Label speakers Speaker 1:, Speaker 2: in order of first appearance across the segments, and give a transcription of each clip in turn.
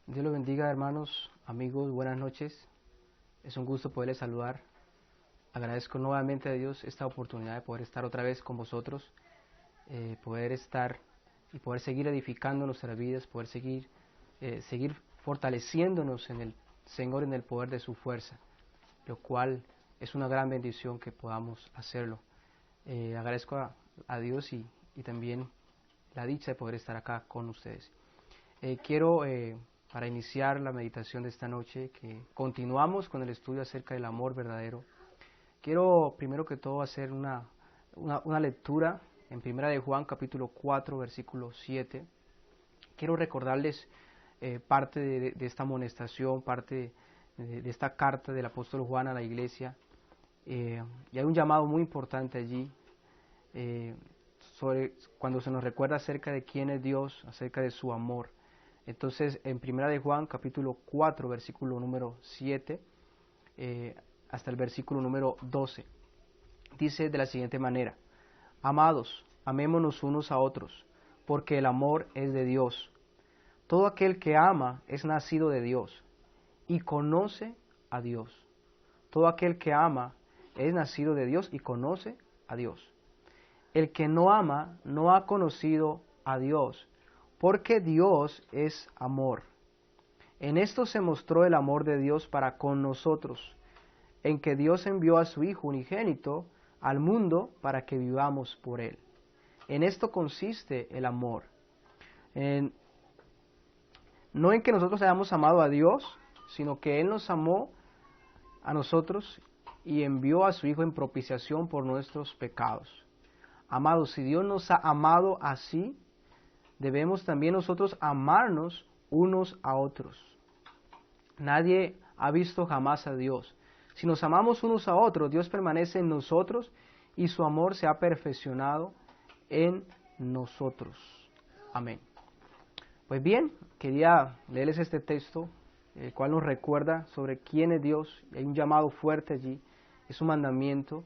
Speaker 1: Dios los bendiga, hermanos, amigos, buenas noches. Es un gusto poderles saludar. Agradezco nuevamente a Dios esta oportunidad de poder estar otra vez con vosotros, poder estar y poder seguir edificando nuestras vidas, poder seguir fortaleciéndonos en el Señor, en el poder de su fuerza, lo cual es una gran bendición que podamos hacerlo. Agradezco a Dios y también la dicha de poder estar acá con ustedes. Quiero, para iniciar la meditación de esta noche, que continuamos con el estudio acerca del amor verdadero, quiero primero que todo hacer una lectura en Primera de Juan capítulo 4 versículo 7. Quiero recordarles parte de esta amonestación, parte de esta carta del apóstol Juan a la iglesia, y hay un llamado muy importante allí, cuando se nos recuerda acerca de quién es Dios, acerca de su amor. Entonces, en Primera de Juan, capítulo 4, versículo número 7, hasta el versículo número 12, dice de la siguiente manera: Amados, amémonos unos a otros, porque el amor es de Dios. Todo aquel que ama es nacido de Dios y conoce a Dios. Todo aquel que ama es nacido de Dios y conoce a Dios. El que no ama no ha conocido a Dios, porque Dios es amor. En esto se mostró el amor de Dios para con nosotros, en que Dios envió a su Hijo unigénito al mundo para que vivamos por Él. En esto consiste el amor. No en que nosotros hayamos amado a Dios, sino que Él nos amó a nosotros y envió a su Hijo en propiciación por nuestros pecados. Amados, si Dios nos ha amado así, debemos también nosotros amarnos unos a otros. Nadie ha visto jamás a Dios. Si nos amamos unos a otros, Dios permanece en nosotros y su amor se ha perfeccionado en nosotros. Amén. Pues bien, quería leerles este texto, el cual nos recuerda sobre quién es Dios. Hay un llamado fuerte allí, es un mandamiento.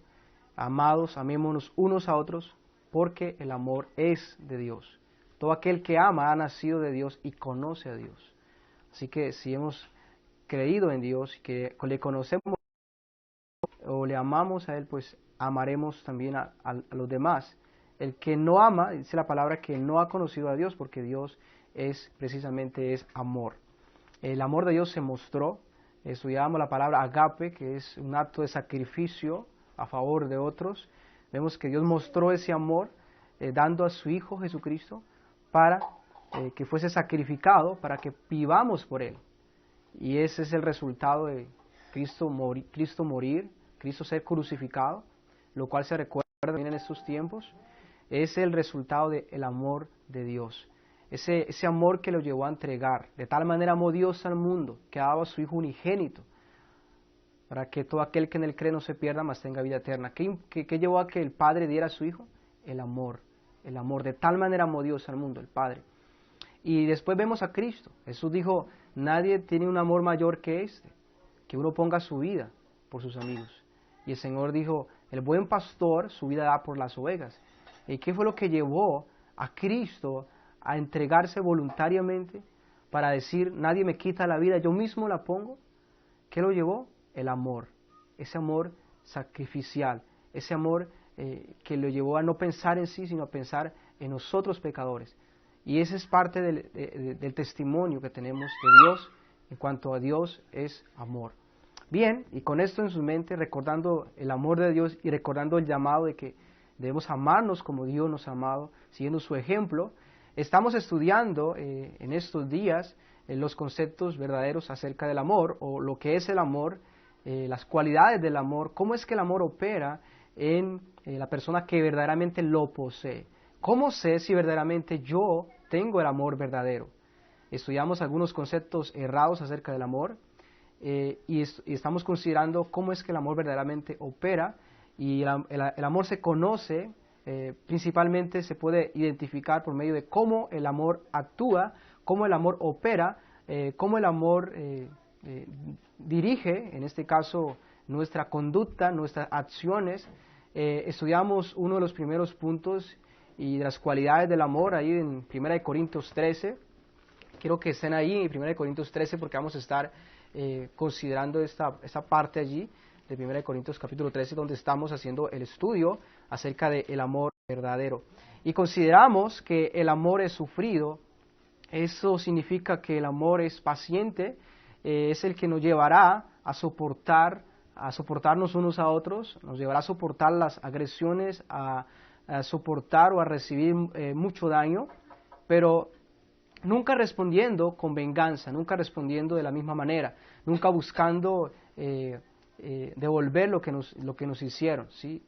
Speaker 1: Amados, amémonos unos a otros, porque el amor es de Dios. Todo aquel que ama ha nacido de Dios y conoce a Dios. Así que si hemos creído en Dios y que le conocemos o le amamos a Él, pues amaremos también a los demás. El que no ama, dice la palabra, que no ha conocido a Dios, porque Dios precisamente es amor. El amor de Dios se mostró, estudiábamos la palabra agape, que es un acto de sacrificio a favor de otros. Vemos que Dios mostró ese amor dando a su Hijo Jesucristo para que fuese sacrificado, para que vivamos por Él. Y ese es el resultado de Cristo morir, Cristo ser crucificado, lo cual se recuerda también en estos tiempos. Es el resultado del amor de Dios. Ese amor que lo llevó a entregar. De tal manera amó Dios al mundo, que ha dado a su Hijo unigénito, para que todo aquel que en Él cree no se pierda, mas tenga vida eterna. ¿Qué llevó a que el Padre diera a su Hijo? El amor. El amor. De tal manera amó Dios al mundo, el Padre. Y después vemos a Cristo. Jesús dijo: nadie tiene un amor mayor que este, que uno ponga su vida por sus amigos. Y el Señor dijo: el buen pastor su vida da por las ovejas. ¿Y qué fue lo que llevó a Cristo a entregarse voluntariamente para decir: nadie me quita la vida, yo mismo la pongo? ¿Qué lo llevó? El amor. Ese amor sacrificial, ese amor que lo llevó a no pensar en sí, sino a pensar en nosotros pecadores. Y ese es parte del testimonio que tenemos de Dios en cuanto a Dios es amor. Bien, y con esto en su mente, recordando el amor de Dios y recordando el llamado de que debemos amarnos como Dios nos ha amado, siguiendo su ejemplo, estamos estudiando en estos días los conceptos verdaderos acerca del amor, o lo que es el amor, las cualidades del amor, cómo es que el amor opera en la persona que verdaderamente lo posee. ¿Cómo sé si verdaderamente yo tengo el amor verdadero? Estudiamos algunos conceptos errados acerca del amor y estamos considerando cómo es que el amor verdaderamente opera, y el amor se conoce, principalmente se puede identificar por medio de cómo el amor actúa, cómo el amor opera, cómo el amor dirige, en este caso, nuestra conducta, nuestras acciones. Estudiamos uno de los primeros puntos y de las cualidades del amor ahí en 1 Corintios 13, Quiero que estén ahí en 1 Corintios 13 porque vamos a estar considerando esta parte allí de 1 Corintios capítulo 13 donde estamos haciendo el estudio acerca del amor verdadero. Y consideramos que el amor es sufrido. Eso significa que el amor es paciente, es el que nos llevará a soportarnos unos a otros, nos llevará a soportar las agresiones, a soportar o a recibir mucho daño, pero nunca respondiendo con venganza, nunca respondiendo de la misma manera, nunca buscando devolver lo que nos hicieron, ¿sí?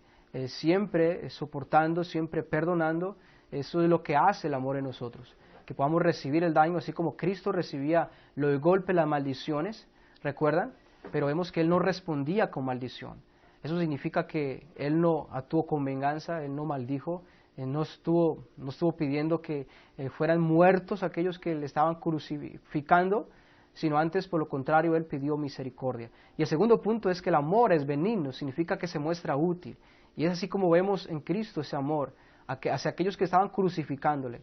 Speaker 1: Siempre soportando, siempre perdonando. Eso es lo que hace el amor en nosotros, que podamos recibir el daño así como Cristo recibía los golpes, las maldiciones, ¿recuerdan? Pero vemos que Él no respondía con maldición. Eso significa que Él no actuó con venganza, Él no maldijo, Él no estuvo pidiendo que fueran muertos aquellos que le estaban crucificando, sino antes, por lo contrario, Él pidió misericordia. Y el segundo punto es que el amor es benigno, significa que se muestra útil. Y es así como vemos en Cristo ese amor hacia aquellos que estaban crucificándole.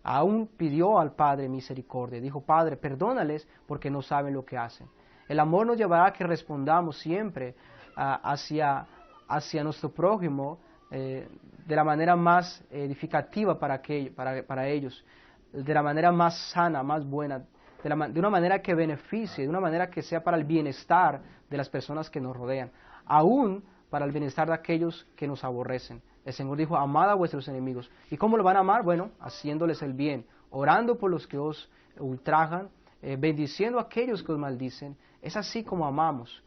Speaker 1: Aún pidió al Padre misericordia, dijo: Padre, perdónales porque no saben lo que hacen. El amor nos llevará a que respondamos siempre hacia nuestro prójimo de la manera más edificativa para ellos, de la manera más sana, más buena, de una manera que beneficie, de una manera que sea para el bienestar de las personas que nos rodean, aún para el bienestar de aquellos que nos aborrecen. El Señor dijo: amad a vuestros enemigos. ¿Y cómo lo van a amar? Bueno, haciéndoles el bien, orando por los que os ultrajan, bendiciendo a aquellos que os maldicen. Es así como amamos,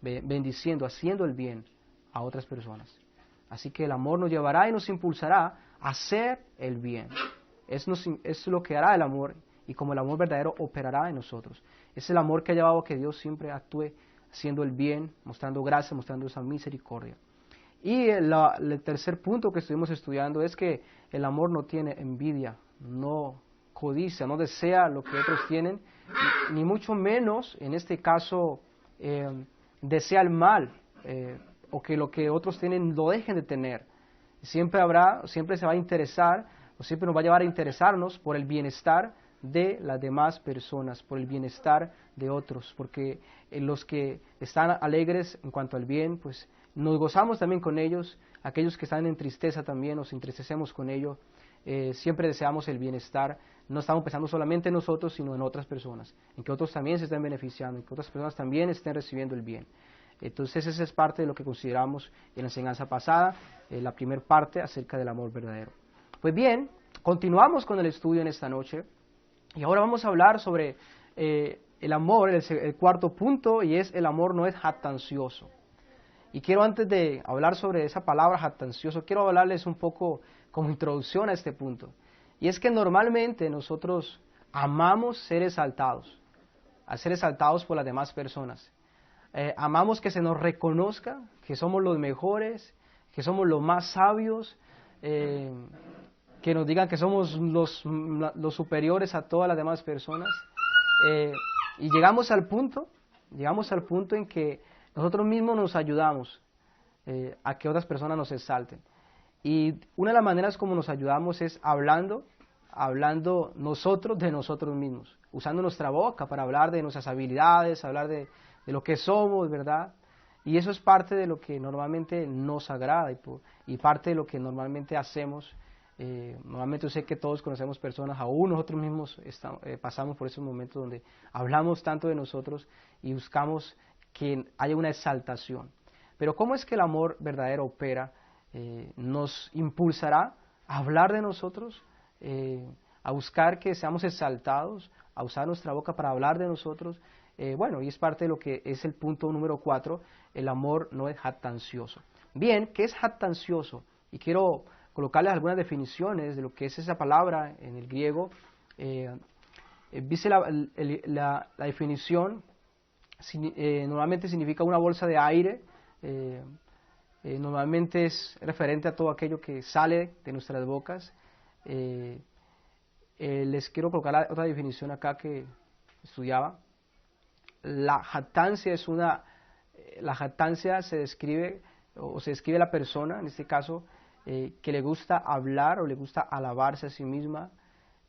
Speaker 1: bendiciendo, haciendo el bien a otras personas. Así que el amor nos llevará y nos impulsará a hacer el bien. Es lo que hará el amor, y como el amor verdadero operará en nosotros. Es el amor que ha llevado a que Dios siempre actúe haciendo el bien, mostrando gracia, mostrando esa misericordia. Y el tercer punto que estuvimos estudiando es que el amor no tiene envidia, no codicia, no desea lo que otros tienen, ni mucho menos, en este caso, desea el mal, o que lo que otros tienen lo dejen de tener. Siempre se va a interesar, o siempre nos va a llevar a interesarnos por el bienestar de las demás personas, por el bienestar de otros, porque los que están alegres en cuanto al bien, pues nos gozamos también con ellos. Aquellos que están en tristeza también nos entristecemos con ellos. Siempre deseamos el bienestar. No estamos pensando solamente en nosotros, sino en otras personas, en que otros también se estén beneficiando, en que otras personas también estén recibiendo el bien. Entonces esa es parte de lo que consideramos en la enseñanza pasada, la primera parte acerca del amor verdadero. Pues bien, continuamos con el estudio en esta noche. Y ahora vamos a hablar sobre el amor, el cuarto punto, y es: el amor no es jactancioso. Y quiero, antes de hablar sobre esa palabra jactancioso, quiero hablarles un poco como introducción a este punto. Y es que normalmente nosotros amamos ser exaltados, a ser exaltados por las demás personas. Amamos que se nos reconozca, que somos los mejores, que somos los más sabios, que nos digan que somos los superiores a todas las demás personas. Y llegamos al punto en que nosotros mismos nos ayudamos a que otras personas nos exalten. Y una de las maneras como nos ayudamos es hablando nosotros de nosotros mismos, usando nuestra boca para hablar de nuestras habilidades, hablar de lo que somos, ¿verdad? Y eso es parte de lo que normalmente nos agrada y parte de lo que normalmente hacemos. Normalmente yo sé que todos conocemos personas, aún nosotros mismos pasamos por esos momentos donde hablamos tanto de nosotros y buscamos que haya una exaltación. Pero ¿cómo es que el amor verdadero opera? Nos impulsará a hablar de nosotros, a buscar que seamos exaltados, a usar nuestra boca para hablar de nosotros. Bueno, y es parte de lo que es el punto número 4, el amor no es jactancioso. Bien, ¿qué es jactancioso? Y quiero colocarles algunas definiciones de lo que es esa palabra en el griego. Dice la definición, normalmente significa una bolsa de aire, normalmente es referente a todo aquello que sale de nuestras bocas. Les quiero colocar otra definición acá que estudiaba. La jactancia se describe la persona, en este caso, que le gusta hablar o le gusta alabarse a sí misma,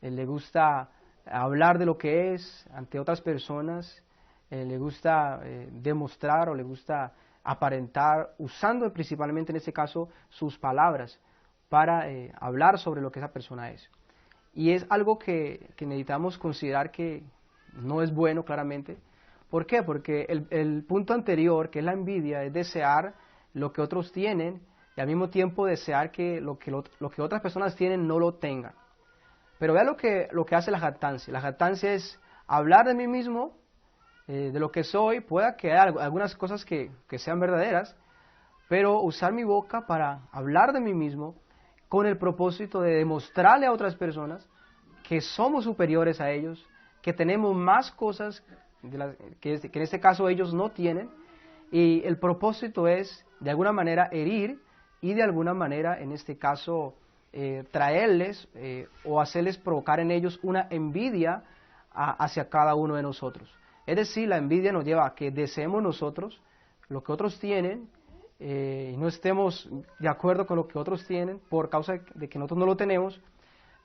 Speaker 1: le gusta hablar de lo que es ante otras personas, le gusta demostrar o le gusta aparentar, usando principalmente en este caso sus palabras para hablar sobre lo que esa persona es. Y es algo que necesitamos considerar que no es bueno claramente. ¿Por qué? Porque el punto anterior, que es la envidia, es desear lo que otros tienen y al mismo tiempo desear que lo que otras personas tienen no lo tengan. Pero vea lo que hace la jactancia. La jactancia es hablar de mí mismo, de lo que soy, pueda que haya algunas cosas que sean verdaderas, pero usar mi boca para hablar de mí mismo con el propósito de demostrarle a otras personas que somos superiores a ellos, que tenemos más cosas que en este caso ellos no tienen, y el propósito es de alguna manera herir y de alguna manera en este caso traerles o hacerles provocar en ellos una envidia hacia cada uno de nosotros. Es decir, la envidia nos lleva a que deseemos nosotros lo que otros tienen y no estemos de acuerdo con lo que otros tienen por causa de que nosotros no lo tenemos,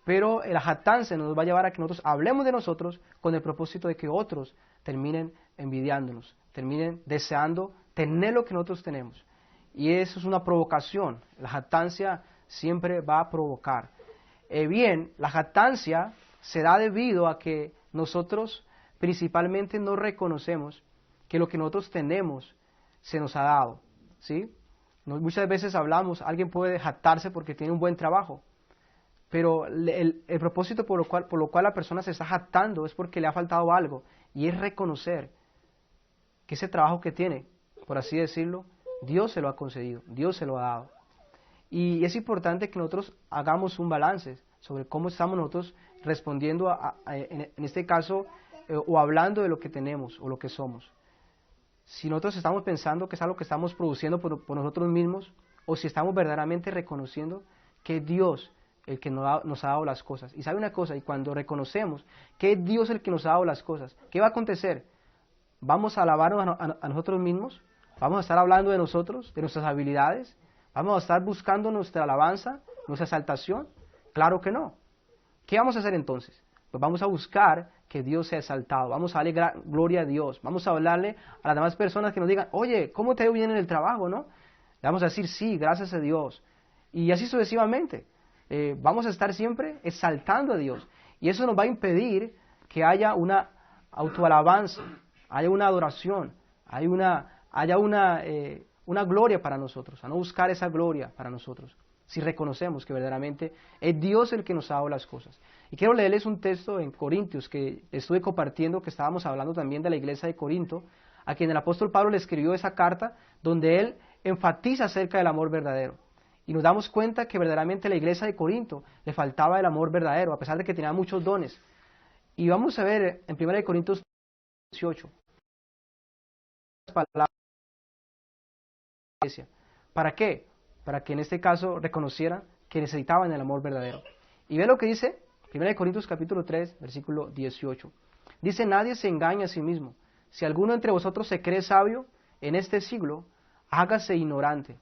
Speaker 1: pero la jactancia nos va a llevar a que nosotros hablemos de nosotros con el propósito de que otros terminen envidiándonos, terminen deseando tener lo que nosotros tenemos. Y eso es una provocación. La jactancia siempre va a provocar. Bien, la jactancia se da debido a que nosotros principalmente no reconocemos que lo que nosotros tenemos se nos ha dado, ¿sí? Muchas veces hablamos, alguien puede jactarse porque tiene un buen trabajo, pero el propósito por lo cual la persona se está jactando es porque le ha faltado algo, y es reconocer que ese trabajo que tiene, por así decirlo, Dios se lo ha concedido, Dios se lo ha dado. Y es importante que nosotros hagamos un balance sobre cómo estamos nosotros respondiendo en este caso, o hablando de lo que tenemos o lo que somos. Si nosotros estamos pensando que es algo que estamos produciendo por nosotros mismos, o si estamos verdaderamente reconociendo que es Dios el que nos ha dado las cosas. Y sabe una cosa, y cuando reconocemos que es Dios el que nos ha dado las cosas, ¿qué va a acontecer? ¿Vamos a alabarnos a nosotros mismos? ¿Vamos a estar hablando de nosotros, de nuestras habilidades? ¿Vamos a estar buscando nuestra alabanza, nuestra exaltación? Claro que no. ¿Qué vamos a hacer entonces? Pues vamos a buscar que Dios sea exaltado, vamos a darle gloria a Dios, vamos a hablarle a las demás personas que nos digan, oye, ¿cómo te ha ido bien en el trabajo, no? Le vamos a decir, sí, gracias a Dios. Y así sucesivamente. Vamos a estar siempre exaltando a Dios. Y eso nos va a impedir que haya una autoalabanza, haya una adoración, haya una gloria para nosotros, a no buscar esa gloria para nosotros, si reconocemos que verdaderamente es Dios el que nos ha dado las cosas. Y quiero leerles un texto en Corintios que estuve compartiendo, que estábamos hablando también de la iglesia de Corinto, a quien el apóstol Pablo le escribió esa carta donde él enfatiza acerca del amor verdadero. Y nos damos cuenta que verdaderamente a la iglesia de Corinto le faltaba el amor verdadero, a pesar de que tenía muchos dones. Y vamos a ver en 1 Corintios 18, palabras de la iglesia. ¿Para qué? Para que en este caso reconocieran que necesitaban el amor verdadero. Y ve lo que dice 1 Corintios capítulo 3, versículo 18. Dice, nadie se engaña a sí mismo. Si alguno entre vosotros se cree sabio en este siglo, hágase ignorante,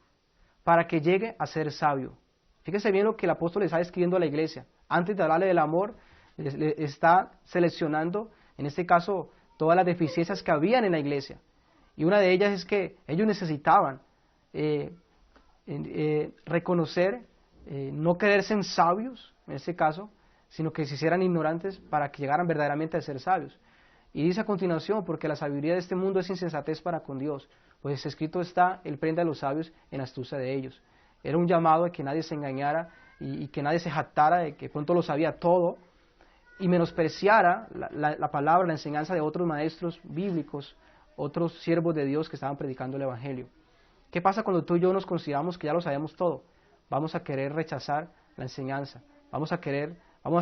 Speaker 1: para que llegue a ser sabio. Fíjese bien lo que el apóstol le está escribiendo a la iglesia. Antes de hablarle del amor, le está seleccionando, en este caso, todas las deficiencias que habían en la iglesia. Y una de ellas es que ellos necesitaban reconocer, no creerse en sabios, en este caso, sino que se hicieran ignorantes para que llegaran verdaderamente a ser sabios. Y dice a continuación, porque la sabiduría de este mundo es insensatez para con Dios, pues escrito está, Él prende a los sabios en astucia de ellos. Era un llamado a que nadie se engañara y que nadie se jactara de que pronto lo sabía todo y menospreciara la palabra, la enseñanza de otros maestros bíblicos, otros siervos de Dios que estaban predicando el Evangelio. ¿Qué pasa cuando tú y yo nos consideramos que ya lo sabemos todo? Vamos a querer rechazar la enseñanza, vamos a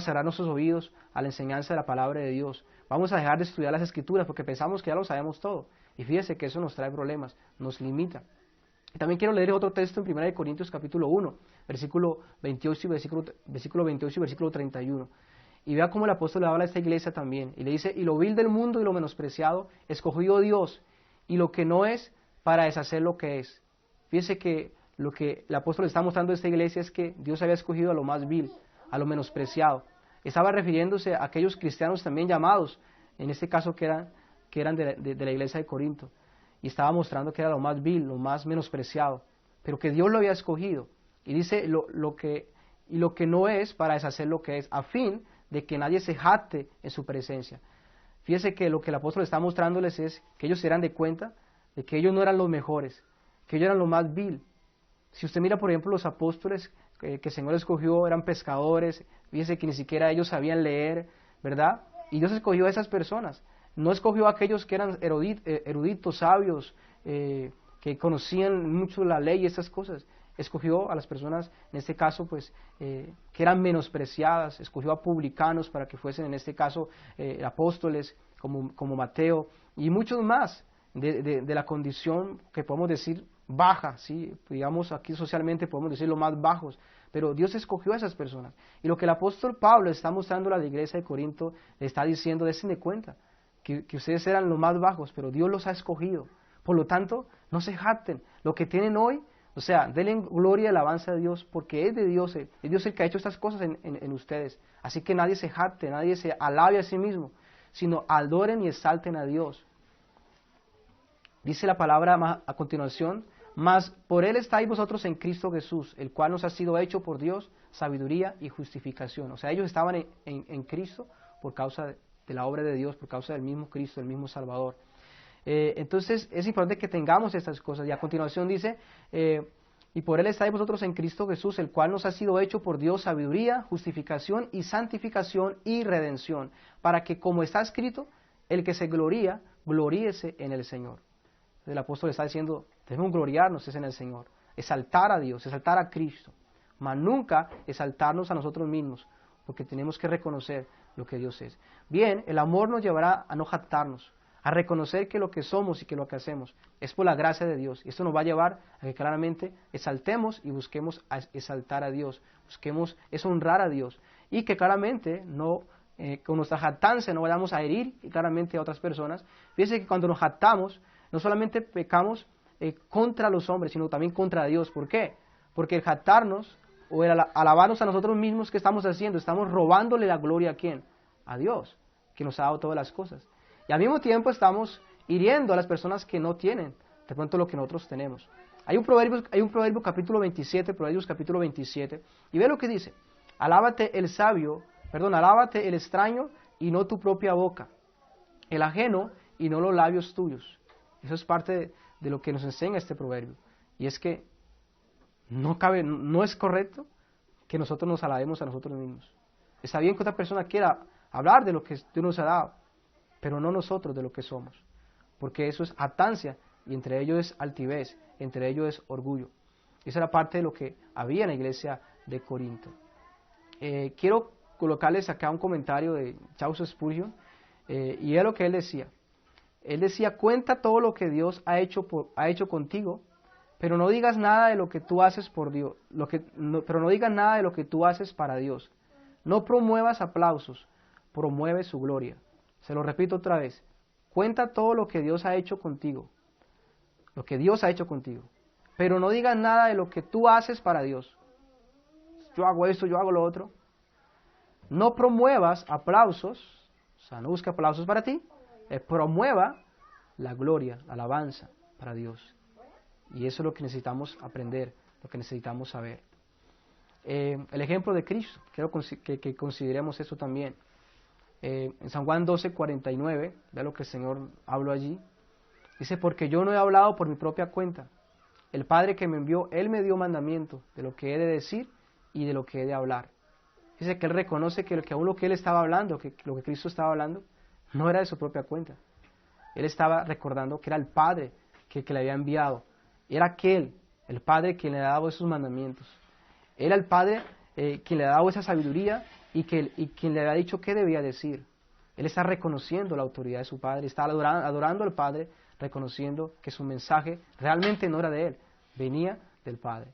Speaker 1: cerrar nuestros oídos a la enseñanza de la palabra de Dios, vamos a dejar de estudiar las Escrituras porque pensamos que ya lo sabemos todo. Y fíjese que eso nos trae problemas, nos limita. Y también quiero leer otro texto en 1 Corintios capítulo 1, versículo 28 y versículo 28 y versículo 31. Y vea cómo el apóstol le habla a esta iglesia también. Y le dice, y lo vil del mundo y lo menospreciado, escogió Dios, y lo que no es, para deshacer lo que es. Fíjese que lo que el apóstol le está mostrando a esta iglesia es que Dios había escogido a lo más vil, a lo menospreciado. estaba refiriéndose a aquellos cristianos también llamados, en este caso que eran de la iglesia de Corinto, y estaba mostrando que era lo más vil, lo más menospreciado, pero que Dios lo había escogido, y dice lo que no es para deshacer lo que es, a fin de que nadie se jacte en su presencia. Fíjese que lo que el apóstol está mostrándoles es que ellos se dieran de cuenta de que ellos no eran los mejores, que ellos eran lo más vil. Si usted mira, por ejemplo, los apóstoles que el Señor escogió, eran pescadores, fíjese que ni siquiera ellos sabían leer, ¿verdad? Y Dios escogió a esas personas. No escogió a aquellos que eran eruditos, sabios, que conocían mucho la ley y esas cosas. Escogió a las personas, en este caso, pues, que eran menospreciadas. Escogió a publicanos para que fuesen, en este caso, apóstoles, como Mateo, y muchos más de la condición que podemos decir baja, ¿sí? Digamos, aquí socialmente podemos decir los más bajos, pero Dios escogió a esas personas. Y lo que el apóstol Pablo está mostrando a la iglesia de Corinto, le está diciendo, dense de cuenta, que ustedes eran los más bajos, pero Dios los ha escogido. Por lo tanto, no se jacten. Lo que tienen hoy, o sea, denle gloria y alabanza a Dios, porque es de Dios, es Dios el que ha hecho estas cosas en ustedes. Así que nadie se jacte, nadie se alabe a sí mismo, sino adoren y exalten a Dios. Dice la palabra a continuación, mas por Él estáis vosotros en Cristo Jesús, el cual nos ha sido hecho por Dios sabiduría y justificación. O sea, ellos estaban en Cristo por causa de la obra de Dios, por causa del mismo Cristo, el mismo Salvador. Entonces es importante que tengamos estas cosas. Y a continuación dice, y por Él estáis vosotros en Cristo Jesús, el cual nos ha sido hecho por Dios sabiduría, justificación y santificación y redención, para que, como está escrito, el que se gloría, gloríese en el Señor. El apóstol está diciendo, debemos gloriarnos en el Señor, exaltar a Dios, exaltar a Cristo, mas nunca exaltarnos a nosotros mismos, porque tenemos que reconocer lo que Dios es. Bien, el amor nos llevará a no jactarnos, a reconocer que lo que somos y que lo que hacemos es por la gracia de Dios. Y esto nos va a llevar a que claramente exaltemos y busquemos exaltar a Dios, busquemos es honrar a Dios, y que claramente no, con nuestra jactancia no vayamos a herir claramente a otras personas. Fíjense que cuando nos jactamos, no solamente pecamos contra los hombres, sino también contra Dios. ¿Por qué? Porque el jactarnos o el alabarnos a nosotros mismos, ¿qué estamos haciendo? Estamos robándole la gloria ¿a quién? A Dios, que nos ha dado todas las cosas. Y al mismo tiempo estamos hiriendo a las personas que no tienen de pronto lo que nosotros tenemos. Hay un proverbio capítulo 27, Proverbios capítulo 27, y ve lo que dice: alábate el alábate el extraño y no tu propia boca, el ajeno y no los labios tuyos. Eso es parte de lo que nos enseña este proverbio. Y es que no es correcto que nosotros nos alabemos a nosotros mismos. Está bien que otra persona quiera hablar de lo que Dios nos ha dado, pero no nosotros de lo que somos. Porque eso es jactancia, y entre ellos es altivez, entre ellos es orgullo. Esa era parte de lo que había en la iglesia de Corinto. Quiero colocarles acá un comentario de Charles Spurgeon, y es lo que él decía. Él decía, cuenta todo lo que Dios ha hecho contigo, pero no digas nada de lo que tú haces por Dios, pero no digas nada de lo que tú haces para Dios. No promuevas aplausos, promueve su gloria. Se lo repito otra vez, cuenta todo lo que Dios ha hecho contigo, pero no digas nada de lo que tú haces para Dios. Yo hago esto, yo hago lo otro. No promuevas aplausos, o sea, no busques aplausos para ti, promueva la gloria, la alabanza para Dios. Y eso es lo que necesitamos aprender, lo que necesitamos saber. El ejemplo de Cristo, quiero que consideremos eso también. En San Juan 12:49, vea lo que el Señor habló allí. Dice, porque yo no he hablado por mi propia cuenta. El Padre que me envió, Él me dio mandamiento de lo que he de decir y de lo que he de hablar. Dice que Él reconoce que aún lo que Él estaba hablando, que lo que Cristo estaba hablando, no era de su propia cuenta. Él estaba recordando que era el Padre que le había enviado. Era aquel, el Padre, quien le ha dado esos mandamientos. Era el Padre quien le ha dado esa sabiduría y quien le había dicho qué debía decir. Él está reconociendo la autoridad de su Padre, está adorando al Padre, reconociendo que su mensaje realmente no era de Él, venía del Padre.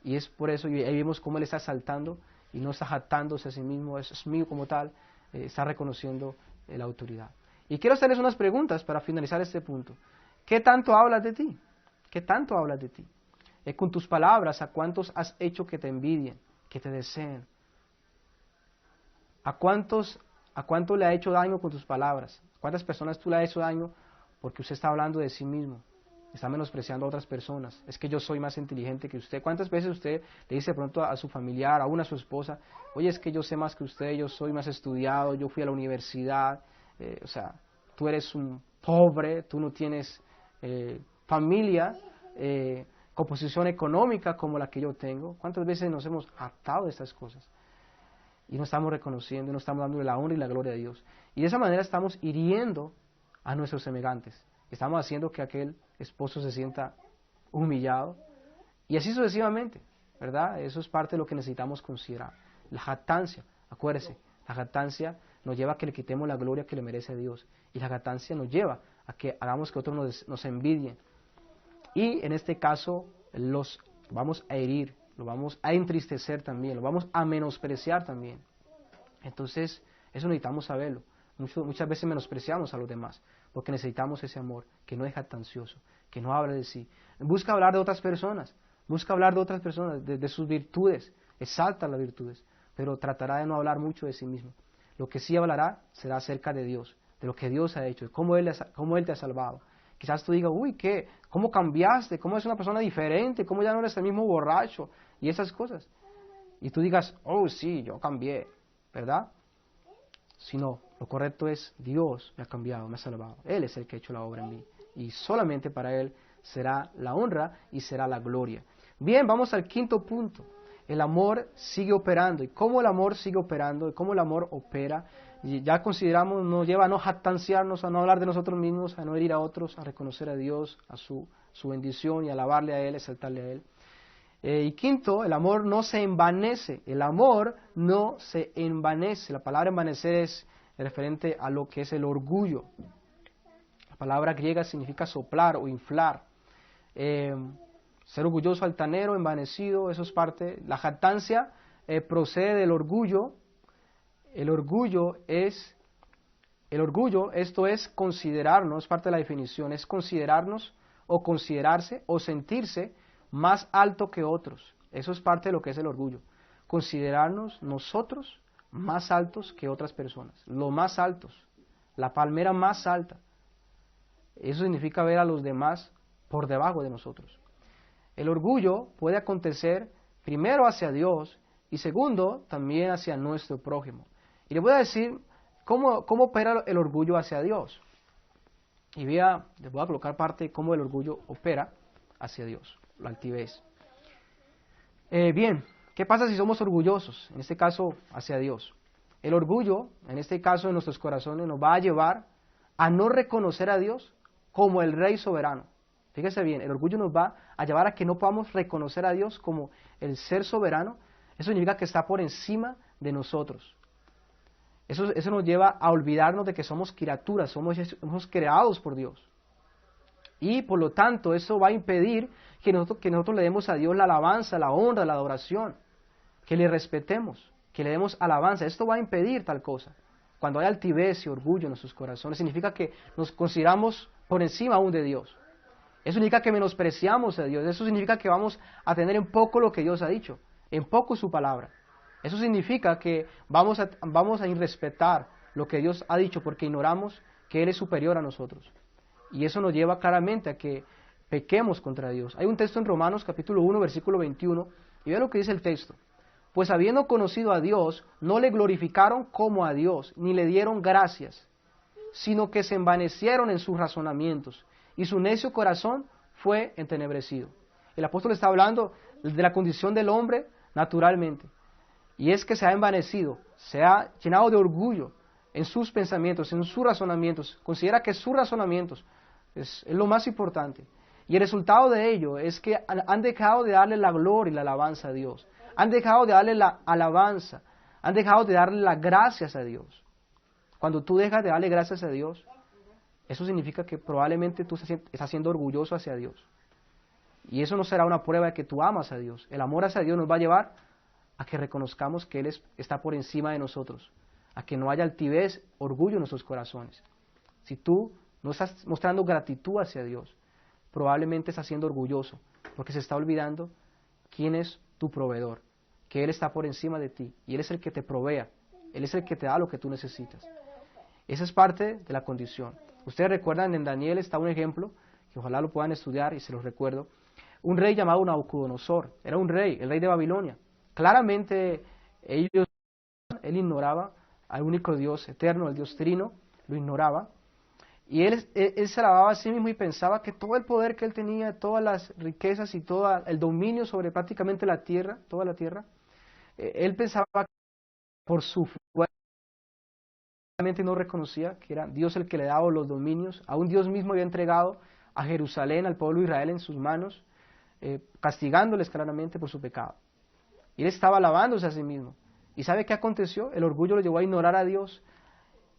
Speaker 1: Y es por eso, y ahí vemos cómo Él está exaltando y no está jactándose a sí mismo, es mío como tal, está reconociendo la autoridad. Y quiero hacerles unas preguntas para finalizar este punto. ¿Qué tanto hablas de ti? ¿Qué tanto hablas de ti? Con tus palabras, ¿a cuántos has hecho que te envidien, que te deseen? ¿A cuánto le ha hecho daño con tus palabras? ¿Cuántas personas tú le has hecho daño porque usted está hablando de sí mismo? Está menospreciando a otras personas. Es que yo soy más inteligente que usted. ¿Cuántas veces usted le dice de pronto a su familiar, aún a su esposa, oye, es que yo sé más que usted, yo soy más estudiado, yo fui a la universidad, o sea, tú eres un pobre, tú no tienes familia, con posición económica como la que yo tengo? ¿Cuántas veces nos hemos hartado de estas cosas? Y no estamos reconociendo, no estamos dándole la honra y la gloria a Dios. Y de esa manera estamos hiriendo a nuestros semejantes. Estamos haciendo que aquel esposo se sienta humillado. Y así sucesivamente, ¿verdad? Eso es parte de lo que necesitamos considerar. La jactancia, acuérdese, la jactancia nos lleva a que le quitemos la gloria que le merece a Dios. Y la jactancia nos lleva a que hagamos que otros nos envidien. Y en este caso los vamos a herir, lo vamos a entristecer también, lo vamos a menospreciar también. Entonces, eso necesitamos saberlo. Muchas veces menospreciamos a los demás, porque necesitamos ese amor, que no es jactancioso, que no habla de sí. Busca hablar de otras personas, de sus virtudes, exalta las virtudes, pero tratará de no hablar mucho de sí mismo. Lo que sí hablará será acerca de Dios, de lo que Dios ha hecho, de cómo Él te ha salvado. Quizás tú digas, uy, ¿qué? ¿Cómo cambiaste? ¿Cómo es una persona diferente? ¿Cómo ya no eres el mismo borracho? Y esas cosas. Y tú digas, oh, sí, yo cambié, ¿verdad? Si no, lo correcto es, Dios me ha cambiado, me ha salvado. Él es el que ha hecho la obra en mí. Y solamente para Él será la honra y será la gloria. Bien, vamos al quinto punto. El amor sigue operando. ¿Y cómo el amor sigue operando? ¿Y cómo el amor opera? Y ya consideramos, nos lleva a no jactanciarnos, a no hablar de nosotros mismos, a no herir a otros, a reconocer a Dios, a su bendición y alabarle a Él, exaltarle a Él. Y quinto, el amor no se envanece. El amor no se envanece. La palabra envanecer es referente a lo que es el orgullo. La palabra griega significa soplar o inflar. Ser orgulloso, altanero, envanecido, eso es parte. La jactancia procede del orgullo. El orgullo, esto es considerarnos, es parte de la definición, es considerarnos o considerarse o sentirse más alto que otros. Eso es parte de lo que es el orgullo. Considerarnos nosotros más altos que otras personas, los más altos, la palmera más alta. Eso significa ver a los demás por debajo de nosotros. El orgullo puede acontecer primero hacia Dios y segundo también hacia nuestro prójimo. Y les voy a decir cómo opera el orgullo hacia Dios. Y les voy a colocar parte de cómo el orgullo opera hacia Dios, la altivez. Bien, ¿qué pasa si somos orgullosos? En este caso, hacia Dios. El orgullo, en este caso en nuestros corazones, nos va a llevar a no reconocer a Dios como el Rey soberano. Fíjese bien, el orgullo nos va a llevar a que no podamos reconocer a Dios como el ser soberano. Eso significa que está por encima de nosotros. Eso nos lleva a olvidarnos de que somos criaturas, somos creados por Dios. Y por lo tanto eso va a impedir que nosotros le demos a Dios la alabanza, la honra, la adoración, que le respetemos, que le demos alabanza. Esto va a impedir tal cosa. Cuando hay altivez y orgullo en nuestros corazones, significa que nos consideramos por encima aún de Dios. Eso significa que menospreciamos a Dios. Eso significa que vamos a tener en poco lo que Dios ha dicho, en poco su palabra. Eso significa que vamos a irrespetar lo que Dios ha dicho porque ignoramos que Él es superior a nosotros. Y eso nos lleva claramente a que pequemos contra Dios. Hay un texto en Romanos capítulo 1, versículo 21, y vean lo que dice el texto. Pues habiendo conocido a Dios, no le glorificaron como a Dios, ni le dieron gracias, sino que se envanecieron en sus razonamientos, y su necio corazón fue entenebrecido. El apóstol está hablando de la condición del hombre naturalmente. Y es que se ha envanecido, se ha llenado de orgullo en sus pensamientos, en sus razonamientos. Considera que sus razonamientos es lo más importante. Y el resultado de ello es que han dejado de darle la gloria y la alabanza a Dios. Han dejado de darle la alabanza. Han dejado de darle las gracias a Dios. Cuando tú dejas de darle gracias a Dios, eso significa que probablemente tú estás siendo orgulloso hacia Dios. Y eso no será una prueba de que tú amas a Dios. El amor hacia Dios nos va a llevar a que reconozcamos que Él está por encima de nosotros, a que no haya altivez, orgullo en nuestros corazones. Si tú no estás mostrando gratitud hacia Dios, probablemente estás siendo orgulloso, porque se está olvidando quién es tu proveedor, que Él está por encima de ti, y Él es el que te provea Él es el que te da lo que tú necesitas. Esa es parte de la condición. Ustedes recuerdan, en Daniel está un ejemplo, que ojalá lo puedan estudiar y se los recuerdo. Un rey llamado Nabucodonosor, era un rey, el rey de Babilonia. Claramente él ignoraba al único Dios eterno, al Dios trino, lo ignoraba. Y él se alababa a sí mismo y pensaba que todo el poder que él tenía, todas las riquezas y todo el dominio sobre prácticamente la tierra, toda la tierra, él pensaba que por su fuerza realmente no reconocía que era Dios el que le daba los dominios. Aún Dios mismo había entregado a Jerusalén, al pueblo de Israel en sus manos, castigándoles claramente por su pecado. Y él estaba alabándose a sí mismo. ¿Y sabe qué aconteció? El orgullo lo llevó a ignorar a Dios.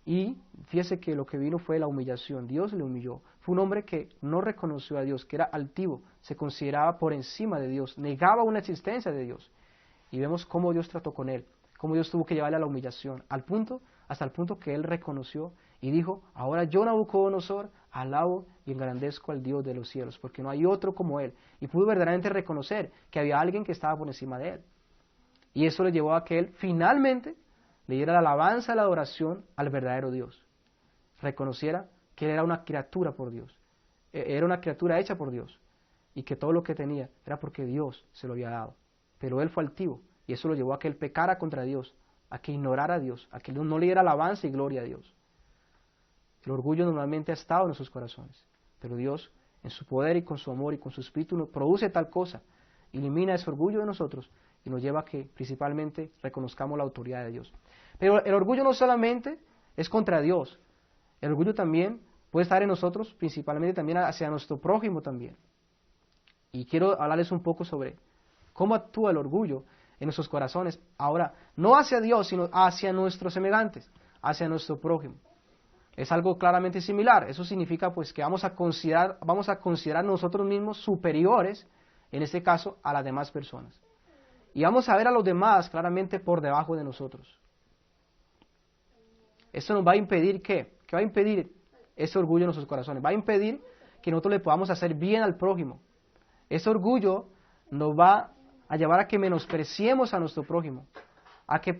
Speaker 1: Y fíjese que lo que vino fue la humillación. Dios le humilló. Fue un hombre que no reconoció a Dios, que era altivo, se consideraba por encima de Dios, negaba una existencia de Dios. Y vemos cómo Dios trató con él, cómo Dios tuvo que llevarle a la humillación, hasta el punto que él reconoció y dijo: ahora yo, Nabucodonosor, alabo y engrandezco al Dios de los cielos, porque no hay otro como él. Y pudo verdaderamente reconocer que había alguien que estaba por encima de él. Y eso le llevó a que él finalmente le diera la alabanza, la adoración al verdadero Dios. Reconociera que él era una criatura por Dios, era una criatura hecha por Dios, y que todo lo que tenía era porque Dios se lo había dado. Pero él fue altivo, y eso lo llevó a que él pecara contra Dios, a que ignorara a Dios, a que no le diera alabanza y gloria a Dios. El orgullo normalmente ha estado en nuestros corazones, pero Dios, en su poder y con su amor y con su espíritu, produce tal cosa, elimina ese orgullo de nosotros y nos lleva a que principalmente reconozcamos la autoridad de Dios. Pero el orgullo no solamente es contra Dios, el orgullo también puede estar en nosotros, principalmente también hacia nuestro prójimo también. Y quiero hablarles un poco sobre cómo actúa el orgullo en nuestros corazones, ahora, no hacia Dios, sino hacia nuestros semejantes, hacia nuestro prójimo. Es algo claramente similar. Eso significa pues que vamos a considerar nosotros mismos superiores, en este caso, a las demás personas. Y vamos a ver a los demás claramente por debajo de nosotros. Eso nos va a impedir ¿qué? ¿Qué va a impedir ese orgullo en nuestros corazones? Va a impedir que nosotros le podamos hacer bien al prójimo. Ese orgullo nos va a llevar a que menospreciemos a nuestro prójimo, a que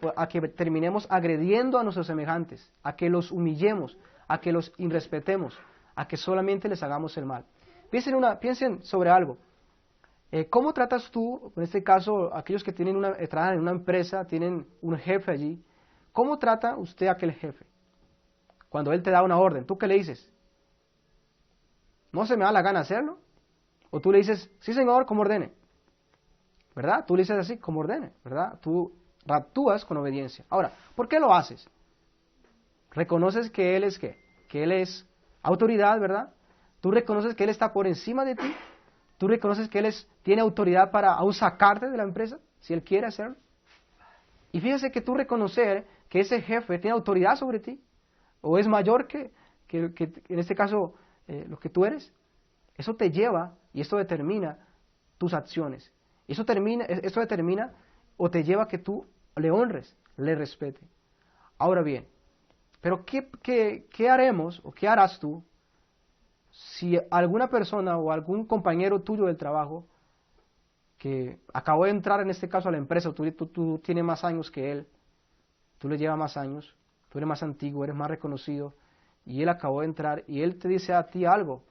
Speaker 1: terminemos agrediendo a nuestros semejantes, a que los humillemos, a que los irrespetemos, a que solamente les hagamos el mal. Piensen sobre algo. ¿Cómo tratas tú, en este caso, aquellos que trabajan en una empresa, tienen un jefe allí? ¿Cómo trata usted a aquel jefe? Cuando él te da una orden, ¿tú qué le dices? ¿No se me da la gana hacerlo? O tú le dices: sí señor, como ordene. ¿Verdad? Tú le dices así: como ordene, ¿verdad? Tú actúas con obediencia. Ahora, ¿por qué lo haces? Reconoces que él es ¿qué? Que él es autoridad, ¿verdad? Tú reconoces que él está por encima de ti. Tú reconoces que él tiene autoridad para aún sacarte de la empresa, si él quiere hacerlo. Y fíjese que tú reconocer que ese jefe tiene autoridad sobre ti, o es mayor que en este caso lo que tú eres, eso te lleva y esto determina tus acciones. Esto determina o te lleva a que tú le honres, le respete. Ahora bien, pero ¿qué haremos o qué harás tú si alguna persona o algún compañero tuyo del trabajo que acabó de entrar en este caso a la empresa, tú tienes más años que él, tú le llevas más años, tú eres más antiguo, eres más reconocido, y él acabó de entrar y él te dice a ti algo,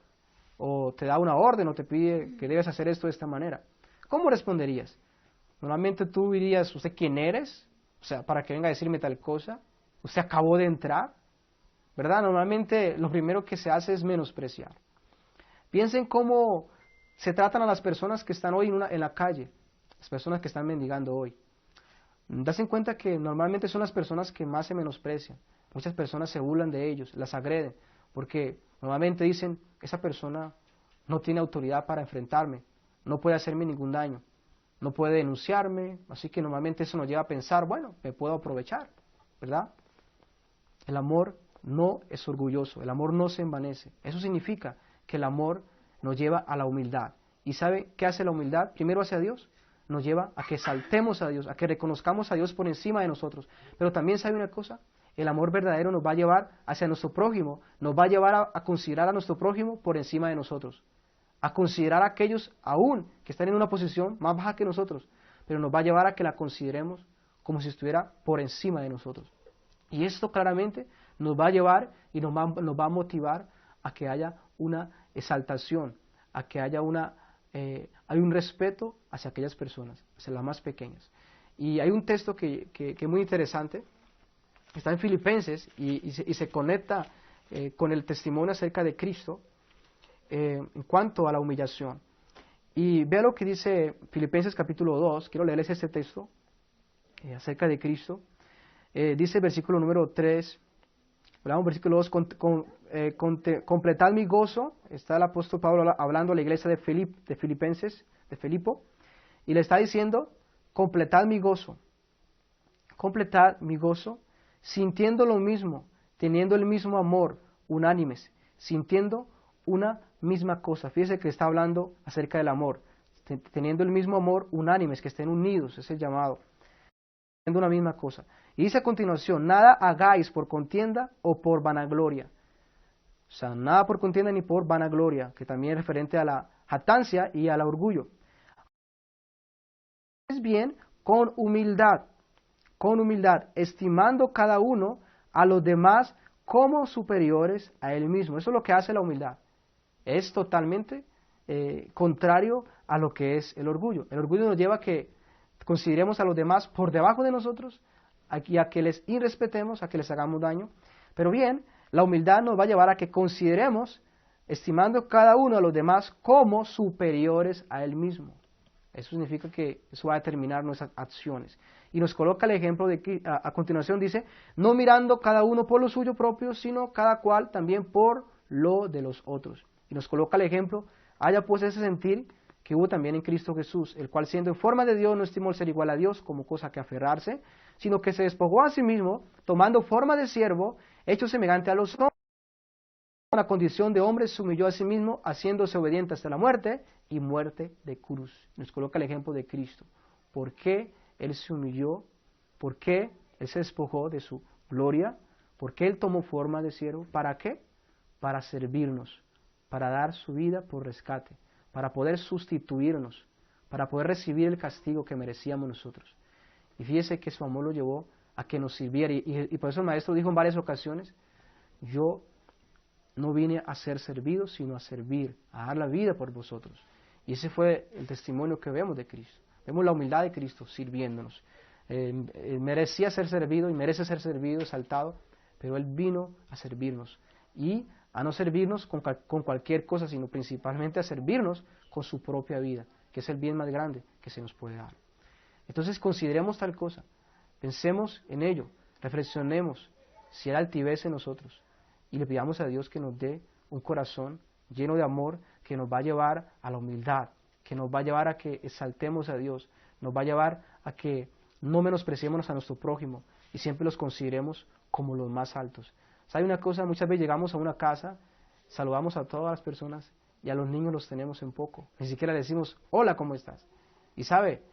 Speaker 1: o te da una orden, o te pide que debes hacer esto de esta manera? ¿Cómo responderías? Normalmente tú dirías: ¿usted quién eres? O sea, para que venga a decirme tal cosa. ¿Usted acabó de entrar? ¿Verdad? Normalmente lo primero que se hace es menospreciar. Piensen cómo se tratan a las personas que están hoy en la calle, las personas que están mendigando hoy. Das en cuenta que normalmente son las personas que más se menosprecian. Muchas personas se burlan de ellos, las agreden, porque normalmente dicen: esa persona no tiene autoridad para enfrentarme, no puede hacerme ningún daño, no puede denunciarme, así que normalmente eso nos lleva a pensar: bueno, me puedo aprovechar, ¿verdad? El amor no es orgulloso, el amor no se envanece. Eso significa que el amor nos lleva a la humildad. ¿Y sabe qué hace la humildad? Primero hacia Dios, nos lleva a que exaltemos a Dios, a que reconozcamos a Dios por encima de nosotros. Pero también sabe una cosa: el amor verdadero nos va a llevar hacia nuestro prójimo, nos va a llevar a considerar a nuestro prójimo por encima de nosotros, a considerar a aquellos aún que están en una posición más baja que nosotros, pero nos va a llevar a que la consideremos como si estuviera por encima de nosotros. Y esto claramente nos va a llevar y nos va a motivar a que haya una exaltación, a que haya hay un respeto hacia aquellas personas, hacia las más pequeñas. Y hay un texto que es muy interesante, está en Filipenses y se conecta con el testimonio acerca de Cristo en cuanto a la humillación. Y vea lo que dice Filipenses capítulo 2, quiero leerles este texto acerca de Cristo. Dice el versículo número 3, ¿verdad? Versículo 2, completad mi gozo. Está el apóstol Pablo hablando a la iglesia de Filipenses, de Filipo, y le está diciendo, completad mi gozo, sintiendo lo mismo, teniendo el mismo amor, unánimes, sintiendo una misma cosa. Fíjese que está hablando acerca del amor, teniendo el mismo amor, unánimes, que estén unidos, es el llamado, teniendo una misma cosa. Y dice a continuación, nada hagáis por contienda o por vanagloria. O sea, nada por contienda ni por vanagloria, que también es referente a la jactancia y al orgullo. Es bien con humildad, estimando cada uno a los demás como superiores a él mismo. Eso es lo que hace la humildad. Es totalmente contrario a lo que es el orgullo. El orgullo nos lleva a que consideremos a los demás por debajo de nosotros, a que les irrespetemos, a que les hagamos daño. Pero bien, la humildad nos va a llevar a que consideremos, estimando cada uno a los demás como superiores a él mismo. Eso significa que eso va a determinar nuestras acciones. Y nos coloca el ejemplo de que a continuación dice, no mirando cada uno por lo suyo propio, sino cada cual también por lo de los otros. Y nos coloca el ejemplo, haya pues ese sentir que hubo también en Cristo Jesús, el cual siendo en forma de Dios no estimó el ser igual a Dios como cosa que aferrarse, sino que se despojó a sí mismo, tomando forma de siervo, hecho semejante a los hombres, con la condición de hombre se humilló a sí mismo, haciéndose obediente hasta la muerte, y muerte de cruz. Nos coloca el ejemplo de Cristo. ¿Por qué Él se humilló? ¿Por qué Él se despojó de su gloria? ¿Por qué Él tomó forma de siervo? ¿Para qué? Para servirnos, para dar su vida por rescate, para poder sustituirnos, para poder recibir el castigo que merecíamos nosotros. Y fíjese que su amor lo llevó a que nos sirviera. Y por eso el maestro dijo en varias ocasiones, yo no vine a ser servido, sino a servir, a dar la vida por vosotros. Y ese fue el testimonio que vemos de Cristo. Vemos la humildad de Cristo sirviéndonos. Merecía ser servido y merece ser servido, exaltado, pero Él vino a servirnos. Y a no servirnos con cualquier cosa, sino principalmente a servirnos con su propia vida, que es el bien más grande que se nos puede dar. Entonces consideremos tal cosa, pensemos en ello, reflexionemos si hay altivez en nosotros y le pidamos a Dios que nos dé un corazón lleno de amor que nos va a llevar a la humildad, que nos va a llevar a que exaltemos a Dios, nos va a llevar a que no menospreciemos a nuestro prójimo y siempre los consideremos como los más altos. ¿Sabe una cosa? Muchas veces llegamos a una casa, saludamos a todas las personas y a los niños los tenemos en poco. Ni siquiera le decimos, hola, ¿cómo estás? Y sabe,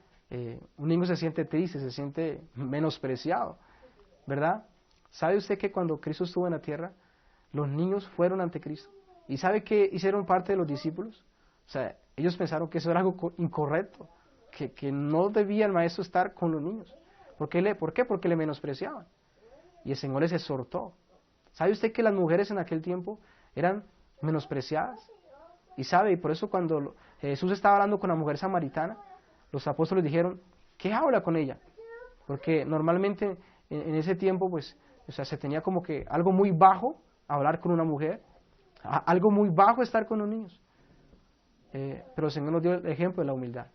Speaker 1: un niño se siente triste, se siente menospreciado, ¿verdad? ¿Sabe usted que cuando Cristo estuvo en la tierra, los niños fueron ante Cristo? ¿Y sabe qué hicieron parte de los discípulos? O sea, ellos pensaron que eso era algo incorrecto, que no debía el maestro estar con los niños. ¿Por qué? Porque le menospreciaban. Y el Señor les exhortó. ¿Sabe usted que las mujeres en aquel tiempo eran menospreciadas? Y sabe, y por eso cuando Jesús estaba hablando con la mujer samaritana, los apóstoles dijeron, ¿qué habla con ella? Porque normalmente en ese tiempo, pues, o sea, se tenía como que algo muy bajo hablar con una mujer, algo muy bajo estar con los niños. Pero el Señor nos dio el ejemplo de la humildad,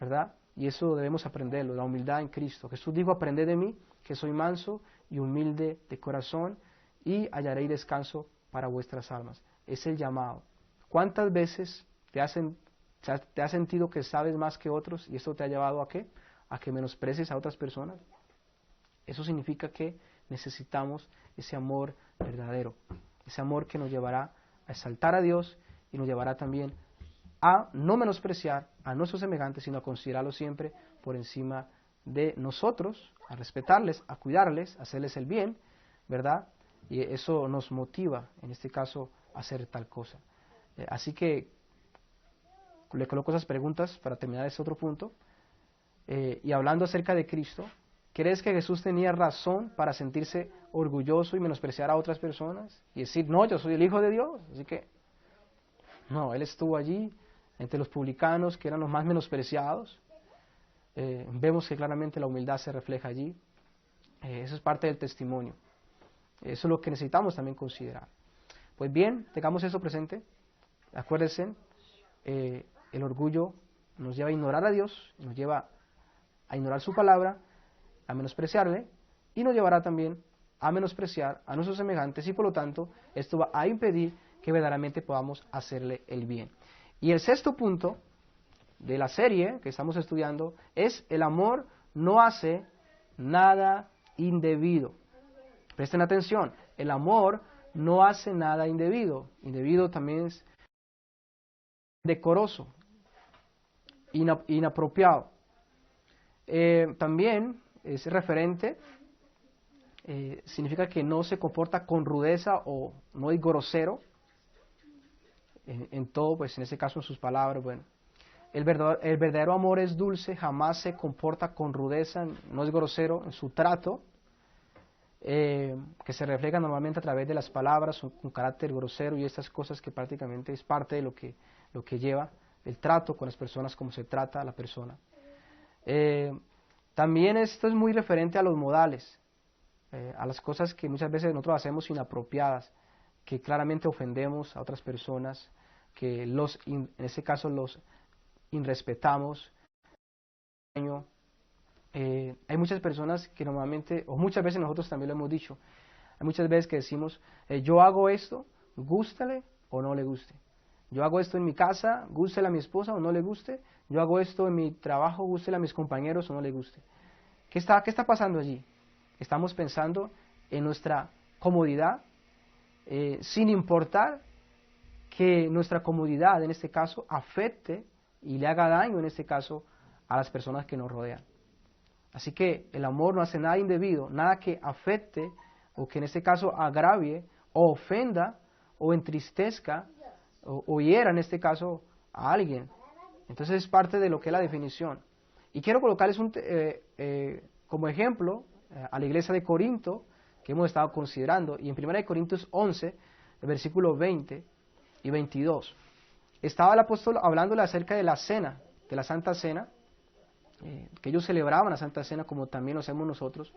Speaker 1: ¿verdad? Y eso debemos aprenderlo, la humildad en Cristo. Jesús dijo, aprended de mí, que soy manso y humilde de corazón, y hallaréis descanso para vuestras almas. Es el llamado. ¿Cuántas veces te has sentido que sabes más que otros y esto te ha llevado a qué? A que menosprecies a otras personas. Eso significa que necesitamos ese amor verdadero, ese amor que nos llevará a exaltar a Dios y nos llevará también a no menospreciar a nuestros semejantes, sino a considerarlos siempre por encima de nosotros, a respetarles, a cuidarles, a hacerles el bien, ¿verdad? Y eso nos motiva, en este caso, a hacer tal cosa. Así que le coloco esas preguntas para terminar ese otro punto. Y hablando acerca de Cristo, ¿crees que Jesús tenía razón para sentirse orgulloso y menospreciar a otras personas y decir, no, yo soy el Hijo de Dios. Así que, no, Él estuvo allí entre los publicanos, que eran los más menospreciados. Vemos que claramente la humildad se refleja allí. Eso es parte del testimonio. Eso es lo que necesitamos también considerar. Pues bien, tengamos eso presente. Acuérdense, el orgullo nos lleva a ignorar a Dios, nos lleva a ignorar su palabra, a menospreciarle, y nos llevará también a menospreciar a nuestros semejantes, y por lo tanto esto va a impedir que verdaderamente podamos hacerle el bien. Y el sexto punto de la serie que estamos estudiando es: el amor no hace nada indebido. Presten atención, el amor no hace nada indebido. Indebido también es decoroso, inapropiado. También es referente, significa que no se comporta con rudeza o no es grosero en todo, pues en este caso en sus palabras. Bueno, el verdadero amor es dulce, jamás se comporta con rudeza, no es grosero en su trato, que se refleja normalmente a través de las palabras, un carácter grosero y estas cosas que prácticamente es parte de lo que lleva el trato con las personas, cómo se trata a la persona. También esto es muy referente a los modales, a las cosas que muchas veces nosotros hacemos inapropiadas, que claramente ofendemos a otras personas, que en este caso los irrespetamos. Hay muchas personas que normalmente, o muchas veces nosotros también lo hemos dicho, hay muchas veces que decimos, yo hago esto, gústale o no le guste. Yo hago esto en mi casa, gústele a mi esposa o no le guste. Yo hago esto en mi trabajo, gústele a mis compañeros o no le guste. ¿Qué está pasando allí? Estamos pensando en nuestra comodidad, sin importar que nuestra comodidad, en este caso, afecte y le haga daño, en este caso, a las personas que nos rodean. Así que el amor no hace nada indebido, nada que afecte o que en este caso agravie o ofenda o entristezca o hiera en este caso a alguien. Entonces es parte de lo que es la definición. Y quiero colocarles como ejemplo a la iglesia de Corinto, que hemos estado considerando, y en 1 Corintios 11, el versículo 20 y 22. Estaba el apóstol hablándole acerca de la cena, de la Santa Cena, que ellos celebraban la Santa Cena como también lo hacemos nosotros.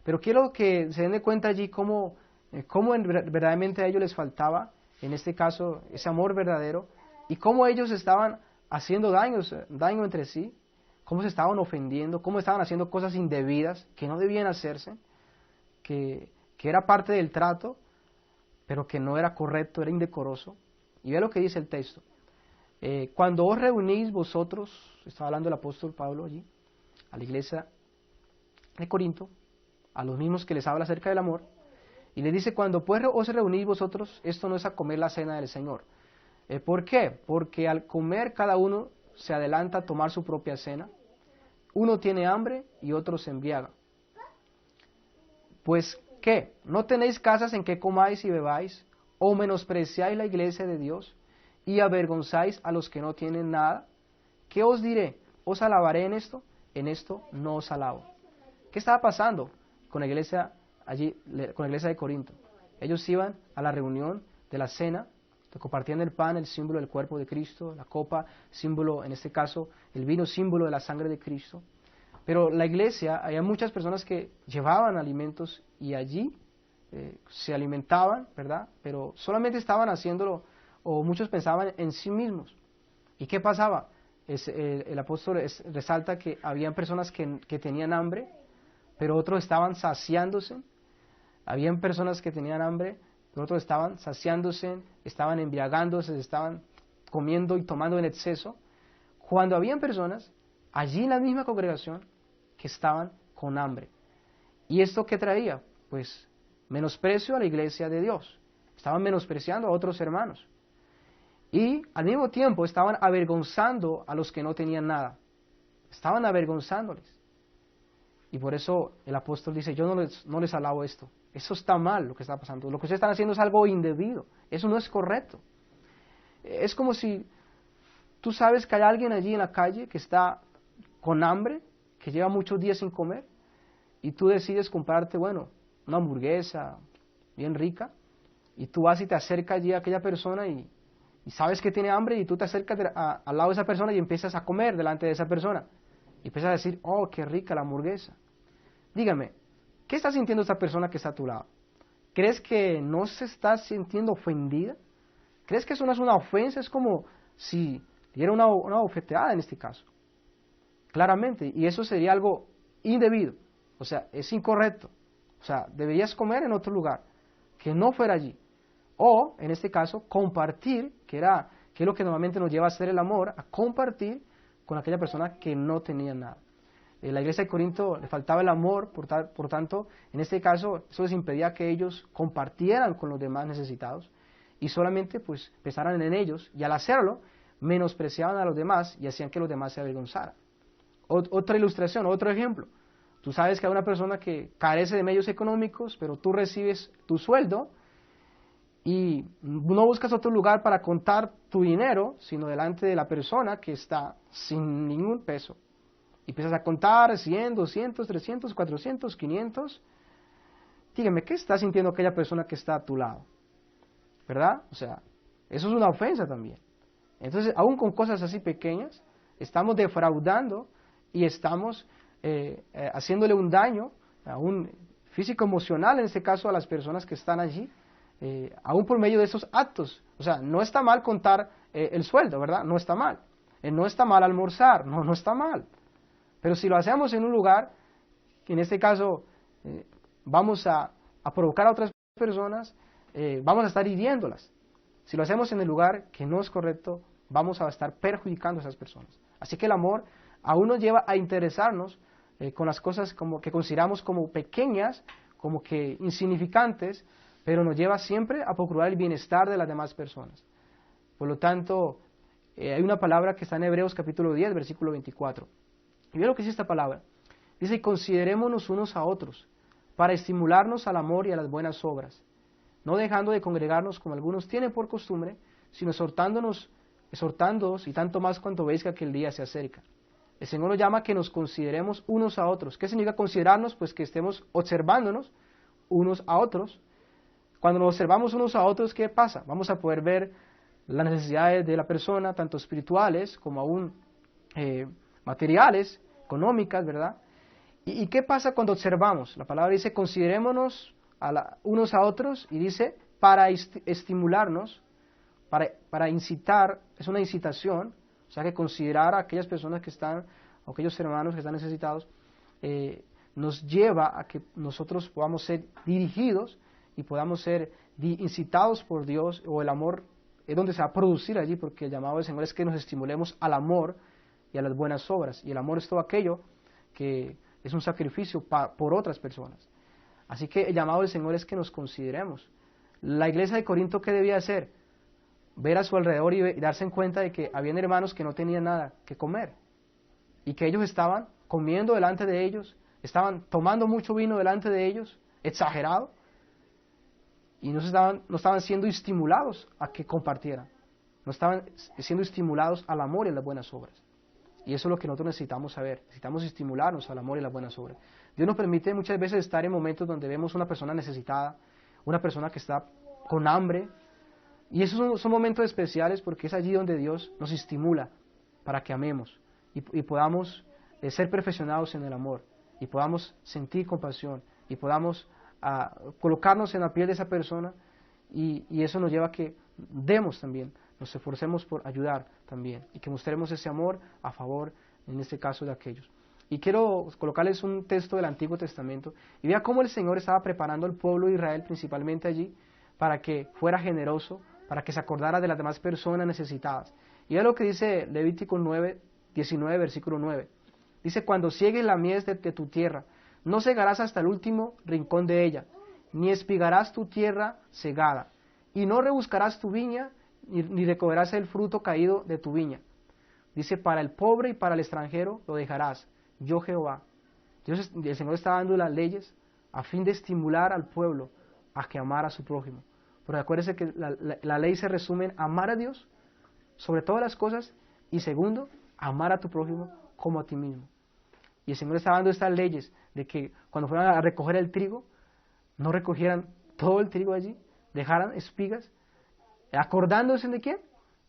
Speaker 1: Pero quiero que se den de cuenta allí cómo verdaderamente a ellos les faltaba, en este caso, ese amor verdadero, y cómo ellos estaban haciendo daño entre sí, cómo se estaban ofendiendo, cómo estaban haciendo cosas indebidas que no debían hacerse, que era parte del trato, pero que no era correcto, era indecoroso. Y ve lo que dice el texto. Cuando os reunís vosotros, estaba hablando el apóstol Pablo allí, a la iglesia de Corinto, a los mismos que les habla acerca del amor, y les dice, cuando pues os reunís vosotros, esto no es a comer la cena del Señor. ¿Por qué? Porque al comer cada uno se adelanta a tomar su propia cena. Uno tiene hambre y otro se embriaga. Pues, ¿qué? ¿No tenéis casas en que comáis y bebáis? ¿O menospreciáis la iglesia de Dios y avergonzáis a los que no tienen nada? ¿Qué os diré? ¿Os alabaré en esto? En esto no os alabo. ¿Qué estaba pasando con la iglesia allí, con la iglesia de Corinto? Ellos iban a la reunión de la cena, compartían el pan, el símbolo del cuerpo de Cristo, la copa, símbolo, en este caso, el vino, símbolo de la sangre de Cristo. Pero la iglesia, había muchas personas que llevaban alimentos y allí se alimentaban, ¿verdad? Pero solamente estaban haciéndolo, o muchos pensaban en sí mismos. ¿Y qué pasaba? El apóstol resalta que habían personas que tenían hambre, pero otros estaban saciándose. Habían personas que tenían hambre, pero otros estaban saciándose, estaban embriagándose, estaban comiendo y tomando en exceso. Cuando habían personas allí en la misma congregación que estaban con hambre. ¿Y esto qué traía? Pues menosprecio a la iglesia de Dios. Estaban menospreciando a otros hermanos. Y al mismo tiempo estaban avergonzando a los que no tenían nada. Estaban avergonzándoles. Y por eso el apóstol dice, yo no les alabo esto. Eso está mal lo que está pasando. Lo que ustedes están haciendo es algo indebido. Eso no es correcto. Es como si tú sabes que hay alguien allí en la calle que está con hambre, que lleva muchos días sin comer, y tú decides comprarte, bueno, una hamburguesa bien rica, y tú vas y te acercas allí a aquella persona y sabes que tiene hambre y tú te acercas al lado de esa persona y empiezas a comer delante de esa persona. Y empiezas a decir, oh, qué rica la hamburguesa. Dígame, ¿qué está sintiendo esta persona que está a tu lado? ¿Crees que no se está sintiendo ofendida? ¿Crees que eso no es una ofensa? Es como si diera una bofeteada en este caso. Claramente, y eso sería algo indebido, o sea, es incorrecto. O sea, deberías comer en otro lugar, que no fuera allí. O, en este caso, compartir, que es lo que normalmente nos lleva a hacer el amor, a compartir con aquella persona que no tenía nada. En la iglesia de Corinto le faltaba el amor, por tanto, en este caso, eso les impedía que ellos compartieran con los demás necesitados y solamente pues pensaran en ellos, y al hacerlo, menospreciaban a los demás y hacían que los demás se avergonzaran. Otra ilustración, otro ejemplo. Tú sabes que hay una persona que carece de medios económicos, pero tú recibes tu sueldo y no buscas otro lugar para contar tu dinero, sino delante de la persona que está sin ningún peso. Y empiezas a contar 100, 200, 300, 400, 500. Dígame, ¿qué está sintiendo aquella persona que está a tu lado? ¿Verdad? O sea, eso es una ofensa también. Entonces, aún con cosas así pequeñas, estamos defraudando y estamos haciéndole un daño, aún físico, emocional, en este caso, a las personas que están allí, aún por medio de esos actos. O sea, no está mal contar el sueldo, ¿verdad? No está mal. No está mal almorzar, no está mal. Pero si lo hacemos en un lugar, que en este caso vamos a provocar a otras personas, vamos a estar hiriéndolas. Si lo hacemos en el lugar que no es correcto, vamos a estar perjudicando a esas personas. Así que el amor aún nos lleva a interesarnos con las cosas como que consideramos como pequeñas, como que insignificantes, pero nos lleva siempre a procurar el bienestar de las demás personas. Por lo tanto, hay una palabra que está en Hebreos capítulo 10, versículo 24. Y ve lo que dice esta palabra. Dice, considerémonos unos a otros, para estimularnos al amor y a las buenas obras, no dejando de congregarnos como algunos tienen por costumbre, sino exhortándoos y tanto más cuanto veis que aquel día se acerca. El Señor nos llama a que nos consideremos unos a otros. ¿Qué significa considerarnos? Pues que estemos observándonos unos a otros. Cuando nos observamos unos a otros, ¿qué pasa? Vamos a poder ver las necesidades de la persona, tanto espirituales como aún materiales, económicas, ¿verdad? ¿Y qué pasa cuando observamos? La palabra dice, considerémonos unos a otros, y dice, para estimularnos, para incitar, es una incitación, o sea que considerar a aquellas personas que están, a aquellos hermanos que están necesitados, nos lleva a que nosotros podamos ser dirigidos y podamos ser incitados por Dios, o el amor es donde se va a producir allí, porque el llamado del Señor es que nos estimulemos al amor y a las buenas obras, y el amor es todo aquello que es un sacrificio por otras personas. Así que el llamado del Señor es que nos consideremos. La iglesia de Corinto, ¿qué debía hacer? Ver a su alrededor y darse en cuenta de que habían hermanos que no tenían nada que comer, y que ellos estaban comiendo delante de ellos, estaban tomando mucho vino delante de ellos, exagerado, y no estaban siendo estimulados a que compartieran, no estaban siendo estimulados al amor y a las buenas obras. Y eso es lo que nosotros necesitamos saber, necesitamos estimularnos al amor y las buenas obras. Dios nos permite muchas veces estar en momentos donde vemos una persona necesitada, una persona que está con hambre, y esos son momentos especiales porque es allí donde Dios nos estimula para que amemos y podamos ser perfeccionados en el amor, y podamos sentir compasión, y podamos colocarnos en la piel de esa persona, y eso nos lleva a que demos también, nos esforcemos por ayudar también, y que mostremos ese amor a favor, en este caso, de aquellos. Y quiero colocarles un texto del Antiguo Testamento, y vea cómo el Señor estaba preparando al pueblo de Israel, principalmente allí, para que fuera generoso, para que se acordara de las demás personas necesitadas. Y vea lo que dice Levítico 19, versículo 9. Dice, cuando ciegues la mies de tu tierra, no cegarás hasta el último rincón de ella, ni espigarás tu tierra cegada, y no rebuscarás tu viña, ni recogerás el fruto caído de tu viña. Dice, para el pobre y para el extranjero lo dejarás, yo Jehová. Dios, el Señor está dando las leyes a fin de estimular al pueblo a que amara a su prójimo. Pero acuérdense que la ley se resume en amar a Dios sobre todas las cosas, y segundo, amar a tu prójimo como a ti mismo. Y el Señor está dando estas leyes de que cuando fueran a recoger el trigo, no recogieran todo el trigo allí, dejaran espigas, acordándose de quién,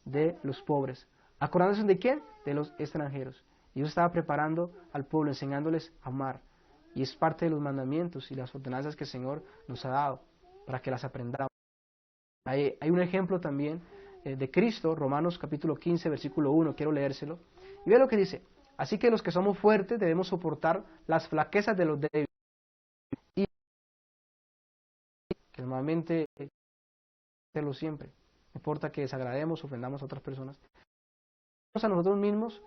Speaker 1: de los pobres, acordándose de quién, de los extranjeros. Y Dios estaba preparando al pueblo, enseñándoles a amar. Y es parte de los mandamientos y las ordenanzas que el Señor nos ha dado para que las aprendamos. Hay un ejemplo también de Cristo, Romanos capítulo 15, versículo 1, quiero leérselo. Y ve lo que dice: así que los que somos fuertes debemos soportar las flaquezas de los débiles. Y que normalmente hacerlo siempre, no importa que desagrademos, ofendamos a otras personas. A nosotros mismos,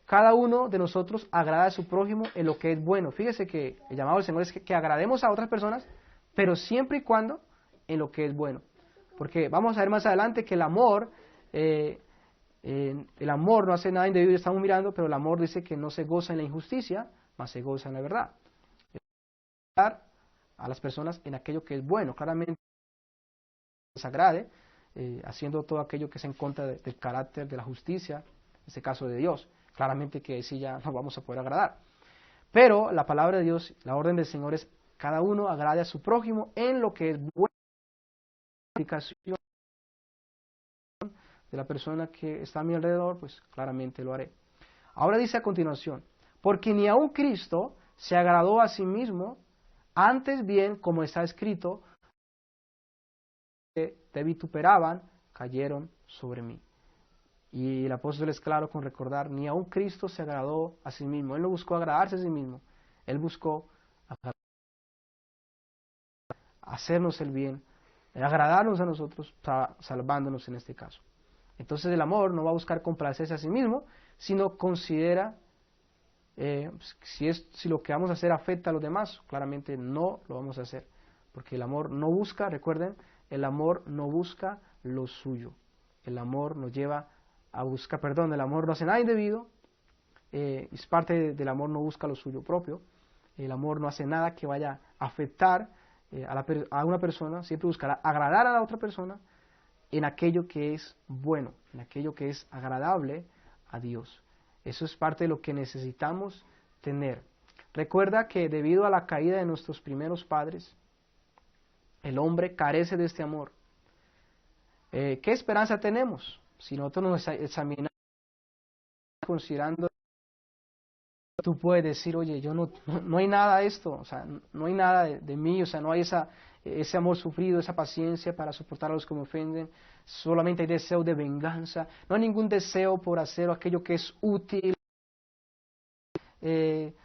Speaker 1: cada uno de nosotros agrada a su prójimo en lo que es bueno. Fíjese que el llamado del Señor es que agrademos a otras personas, pero siempre y cuando en lo que es bueno. Porque vamos a ver más adelante que el amor no hace nada indebido, estamos mirando, pero el amor dice que no se goza en la injusticia, mas se goza en la verdad. A las personas en aquello que es bueno, claramente desagrade, haciendo todo aquello que es en contra del carácter de la justicia, en este caso de Dios. Claramente que sí ya no vamos a poder agradar. Pero la palabra de Dios, la orden del Señor es: cada uno agrade a su prójimo en lo que es bueno. De la persona que está a mi alrededor, pues claramente lo haré. Ahora dice a continuación: porque ni aun Cristo se agradó a sí mismo, antes bien, como está escrito, que te vituperaban, cayeron sobre mí. Y el apóstol es claro con recordar: ni aun Cristo se agradó a sí mismo. Él no buscó agradarse a sí mismo, Él buscó hacernos el bien, agradarnos a nosotros, salvándonos en este caso. Entonces el amor no va a buscar complacerse a sí mismo, sino considera si lo que vamos a hacer afecta a los demás. Claramente no lo vamos a hacer, porque el amor no busca, recuerden, el amor no busca lo suyo. El amor nos lleva a buscar, el amor no hace nada indebido, es parte del amor, no busca lo suyo propio. El amor no hace nada que vaya a afectar a una persona, siempre buscará agradar a la otra persona en aquello que es bueno, en aquello que es agradable a Dios. Eso es parte de lo que necesitamos tener. Recuerda que debido a la caída de nuestros primeros padres, el hombre carece de este amor. ¿Qué esperanza tenemos? Si nosotros nos examinamos considerando, tú puedes decir: oye, yo no hay nada de esto, o sea, no hay nada de mí, o sea, no hay ese amor sufrido, esa paciencia para soportar a los que me ofenden, solamente hay deseo de venganza, no hay ningún deseo por hacer aquello que es útil,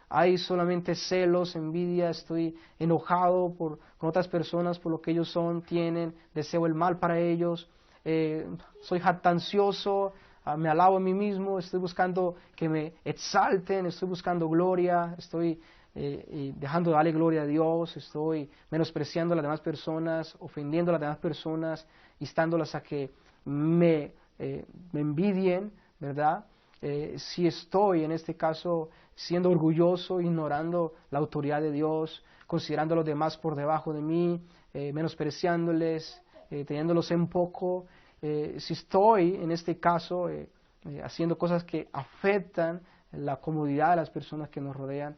Speaker 1: hay solamente celos, envidia, estoy enojado con otras personas por lo que ellos son, tienen, deseo el mal para ellos, soy jactancioso, me alabo a mí mismo, estoy buscando que me exalten, estoy buscando gloria, estoy dejando de darle gloria a Dios, estoy menospreciando a las demás personas, ofendiendo a las demás personas, instándolas a que me envidien, ¿verdad? Si estoy en este caso siendo orgulloso, ignorando la autoridad de Dios, considerando a los demás por debajo de mí, menospreciándoles, teniéndolos en poco, si estoy en este caso haciendo cosas que afectan la comodidad de las personas que nos rodean,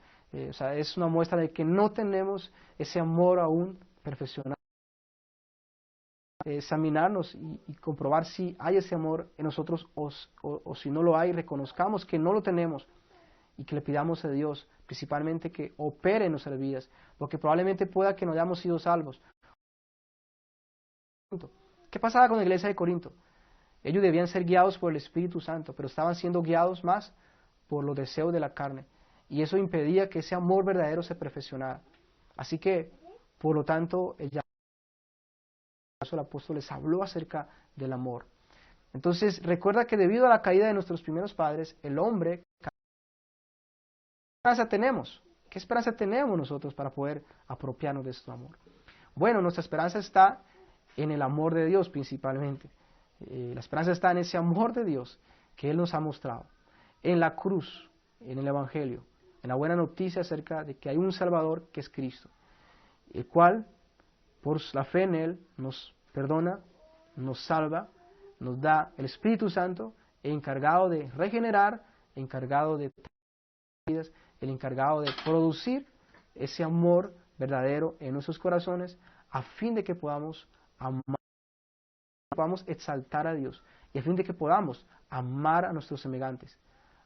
Speaker 1: o sea, es una muestra de que no tenemos ese amor aún perfeccionado. Examinarnos y comprobar si hay ese amor en nosotros o si no lo hay, reconozcamos que no lo tenemos y que le pidamos a Dios principalmente que opere en nuestras vidas, porque probablemente pueda que no hayamos sido salvos. ¿Qué pasaba con la iglesia de Corinto? Ellos debían ser guiados por el Espíritu Santo, pero estaban siendo guiados más por los deseos de la carne, y eso impedía que ese amor verdadero se perfeccionara. Así que, por lo tanto, el apóstol les habló acerca del amor. Entonces, recuerda que debido a la caída de nuestros primeros padres, el hombre... ¿Qué esperanza tenemos? ¿Qué esperanza tenemos nosotros para poder apropiarnos de este amor? Bueno, nuestra esperanza está en el amor de Dios principalmente. La esperanza está en ese amor de Dios que Él nos ha mostrado. En la cruz, en el Evangelio, en la buena noticia acerca de que hay un Salvador que es Cristo, el cual, por la fe en Él, nos perdona, nos salva, nos da el Espíritu Santo, encargado de regenerar, encargado de el encargado de producir ese amor verdadero en nuestros corazones a fin de que podamos amar, podamos exaltar a Dios y a fin de que podamos amar a nuestros semejantes,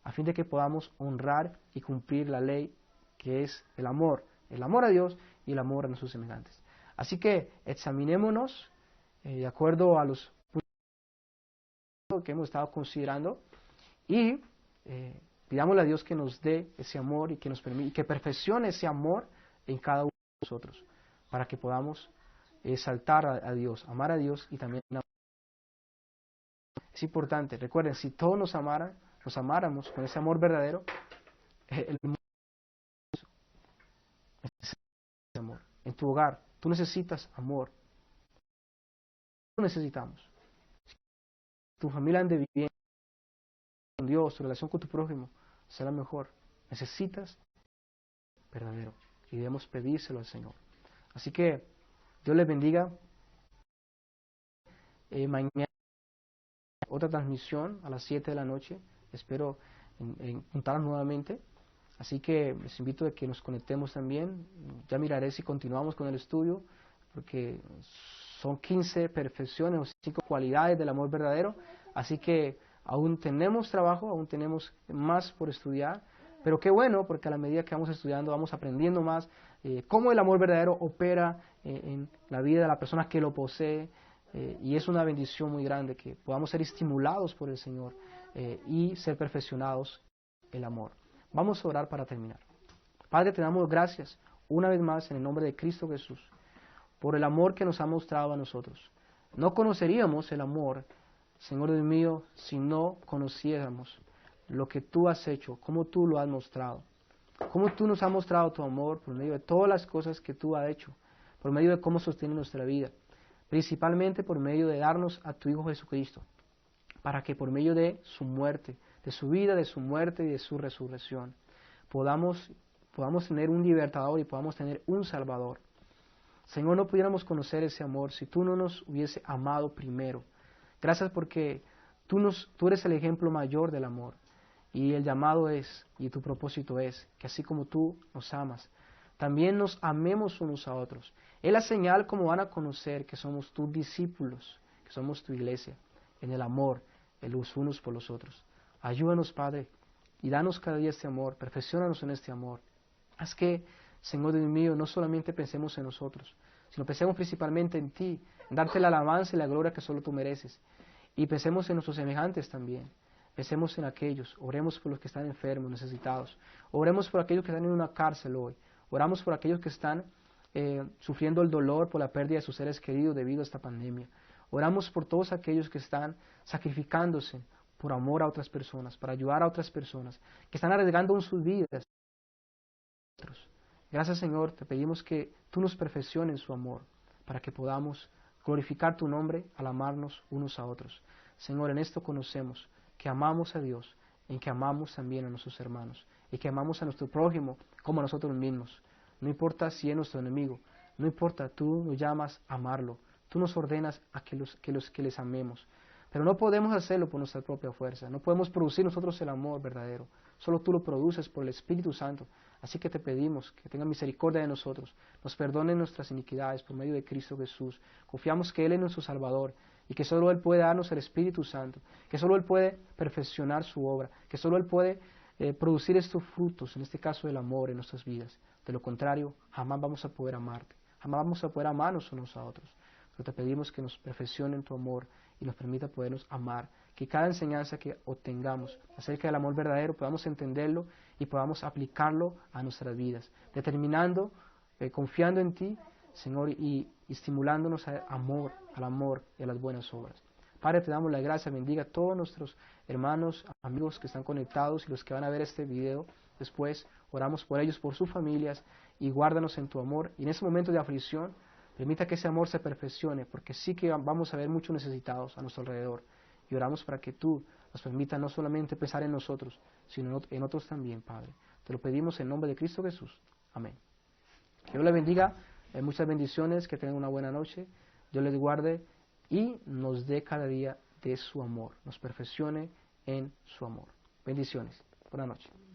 Speaker 1: a fin de que podamos honrar y cumplir la ley que es el amor a Dios y el amor a nuestros semejantes. Así que examinémonos de acuerdo a los puntos que hemos estado considerando y pidámosle a Dios que nos dé ese amor y que nos permita, que perfeccione ese amor en cada uno de nosotros, para que podamos exaltar a Dios, amar a Dios y también amar. Es importante, recuerden, si todos nos amáramos con ese amor verdadero, el mundo necesita amor. En tu hogar, tú necesitas amor. Lo necesitamos. Si tu familia ande bien con Dios, tu relación con tu prójimo será mejor. Necesitas verdadero y debemos pedírselo al Señor. Así que Dios les bendiga. Mañana otra transmisión a las 7 de la noche. Espero juntarnos nuevamente. Así que les invito a que nos conectemos también. Ya miraré si continuamos con el estudio, porque son 15 perfecciones o 5 cualidades del amor verdadero. Así que aún tenemos trabajo, aún tenemos más por estudiar. Pero qué bueno, porque a la medida que vamos estudiando, vamos aprendiendo más cómo el amor verdadero opera en la vida de la persona que lo posee. Y es una bendición muy grande que podamos ser estimulados por el Señor y ser perfeccionados en el amor. Vamos a orar para terminar. Padre, te damos gracias una vez más en el nombre de Cristo Jesús por el amor que nos ha mostrado a nosotros. No conoceríamos el amor, Señor Dios mío, si no conociéramos lo que tú has hecho, cómo tú lo has mostrado, cómo tú nos has mostrado tu amor por medio de todas las cosas que tú has hecho, por medio de cómo sostiene nuestra vida, principalmente por medio de darnos a tu Hijo Jesucristo, para que por medio de su muerte, de su vida, de su muerte y de su resurrección, podamos tener un libertador y podamos tener un salvador. Señor, no pudiéramos conocer ese amor si tú no nos hubiese amado primero. Gracias porque tú eres el ejemplo mayor del amor. Y el llamado es, y tu propósito es, que así como tú nos amas, también nos amemos unos a otros. Es la señal como van a conocer que somos tus discípulos, que somos tu iglesia, en el amor, los unos por los otros. Ayúdanos, Padre, y danos cada día este amor, perfecciónanos en este amor. Haz que, Señor Dios mío, no solamente pensemos en nosotros, sino pensemos principalmente en ti, en darte la alabanza y la gloria que solo tú mereces. Y pensemos en nuestros semejantes también. Pensemos en aquellos, oremos por los que están enfermos, necesitados. Oremos por aquellos que están en una cárcel hoy. Oramos por aquellos que están sufriendo el dolor por la pérdida de sus seres queridos debido a esta pandemia. Oramos por todos aquellos que están sacrificándose por amor a otras personas, para ayudar a otras personas, que están arriesgando sus vidas. Gracias, Señor, te pedimos que tú nos perfecciones en su amor, para que podamos glorificar tu nombre al amarnos unos a otros. Señor, en esto conocemos que amamos a Dios, en que amamos también a nuestros hermanos, y que amamos a nuestro prójimo como a nosotros mismos. No importa si es nuestro enemigo, no importa, tú nos llamas a amarlo, tú nos ordenas a que les amemos. Pero no podemos hacerlo por nuestra propia fuerza, no podemos producir nosotros el amor verdadero, solo tú lo produces por el Espíritu Santo. Así que te pedimos que tenga misericordia de nosotros, nos perdone nuestras iniquidades por medio de Cristo Jesús. Confiamos que Él es nuestro Salvador y que solo Él puede darnos el Espíritu Santo, que solo Él puede perfeccionar su obra, que solo Él puede producir estos frutos, en este caso el amor en nuestras vidas. De lo contrario, jamás vamos a poder amarte, jamás vamos a poder amarnos unos a otros. Pero te pedimos que nos perfeccione en tu amor y nos permita podernos amar, que cada enseñanza que obtengamos acerca del amor verdadero podamos entenderlo y podamos aplicarlo a nuestras vidas, determinando, confiando en ti, Señor, y estimulándonos al amor y a las buenas obras. Padre, te damos la gracia, bendiga a todos nuestros hermanos, amigos que están conectados y los que van a ver este video después. Oramos por ellos, por sus familias, y guárdanos en tu amor. Y en ese momento de aflicción, permita que ese amor se perfeccione, porque sí que vamos a ver muchos necesitados a nuestro alrededor. Y oramos para que tú nos permitas no solamente pensar en nosotros, sino en otros también, Padre. Te lo pedimos en nombre de Cristo Jesús. Amén. Que Dios les bendiga, muchas bendiciones, que tengan una buena noche. Dios les guarde y nos dé cada día de su amor, nos perfeccione en su amor. Bendiciones. Buenas noches.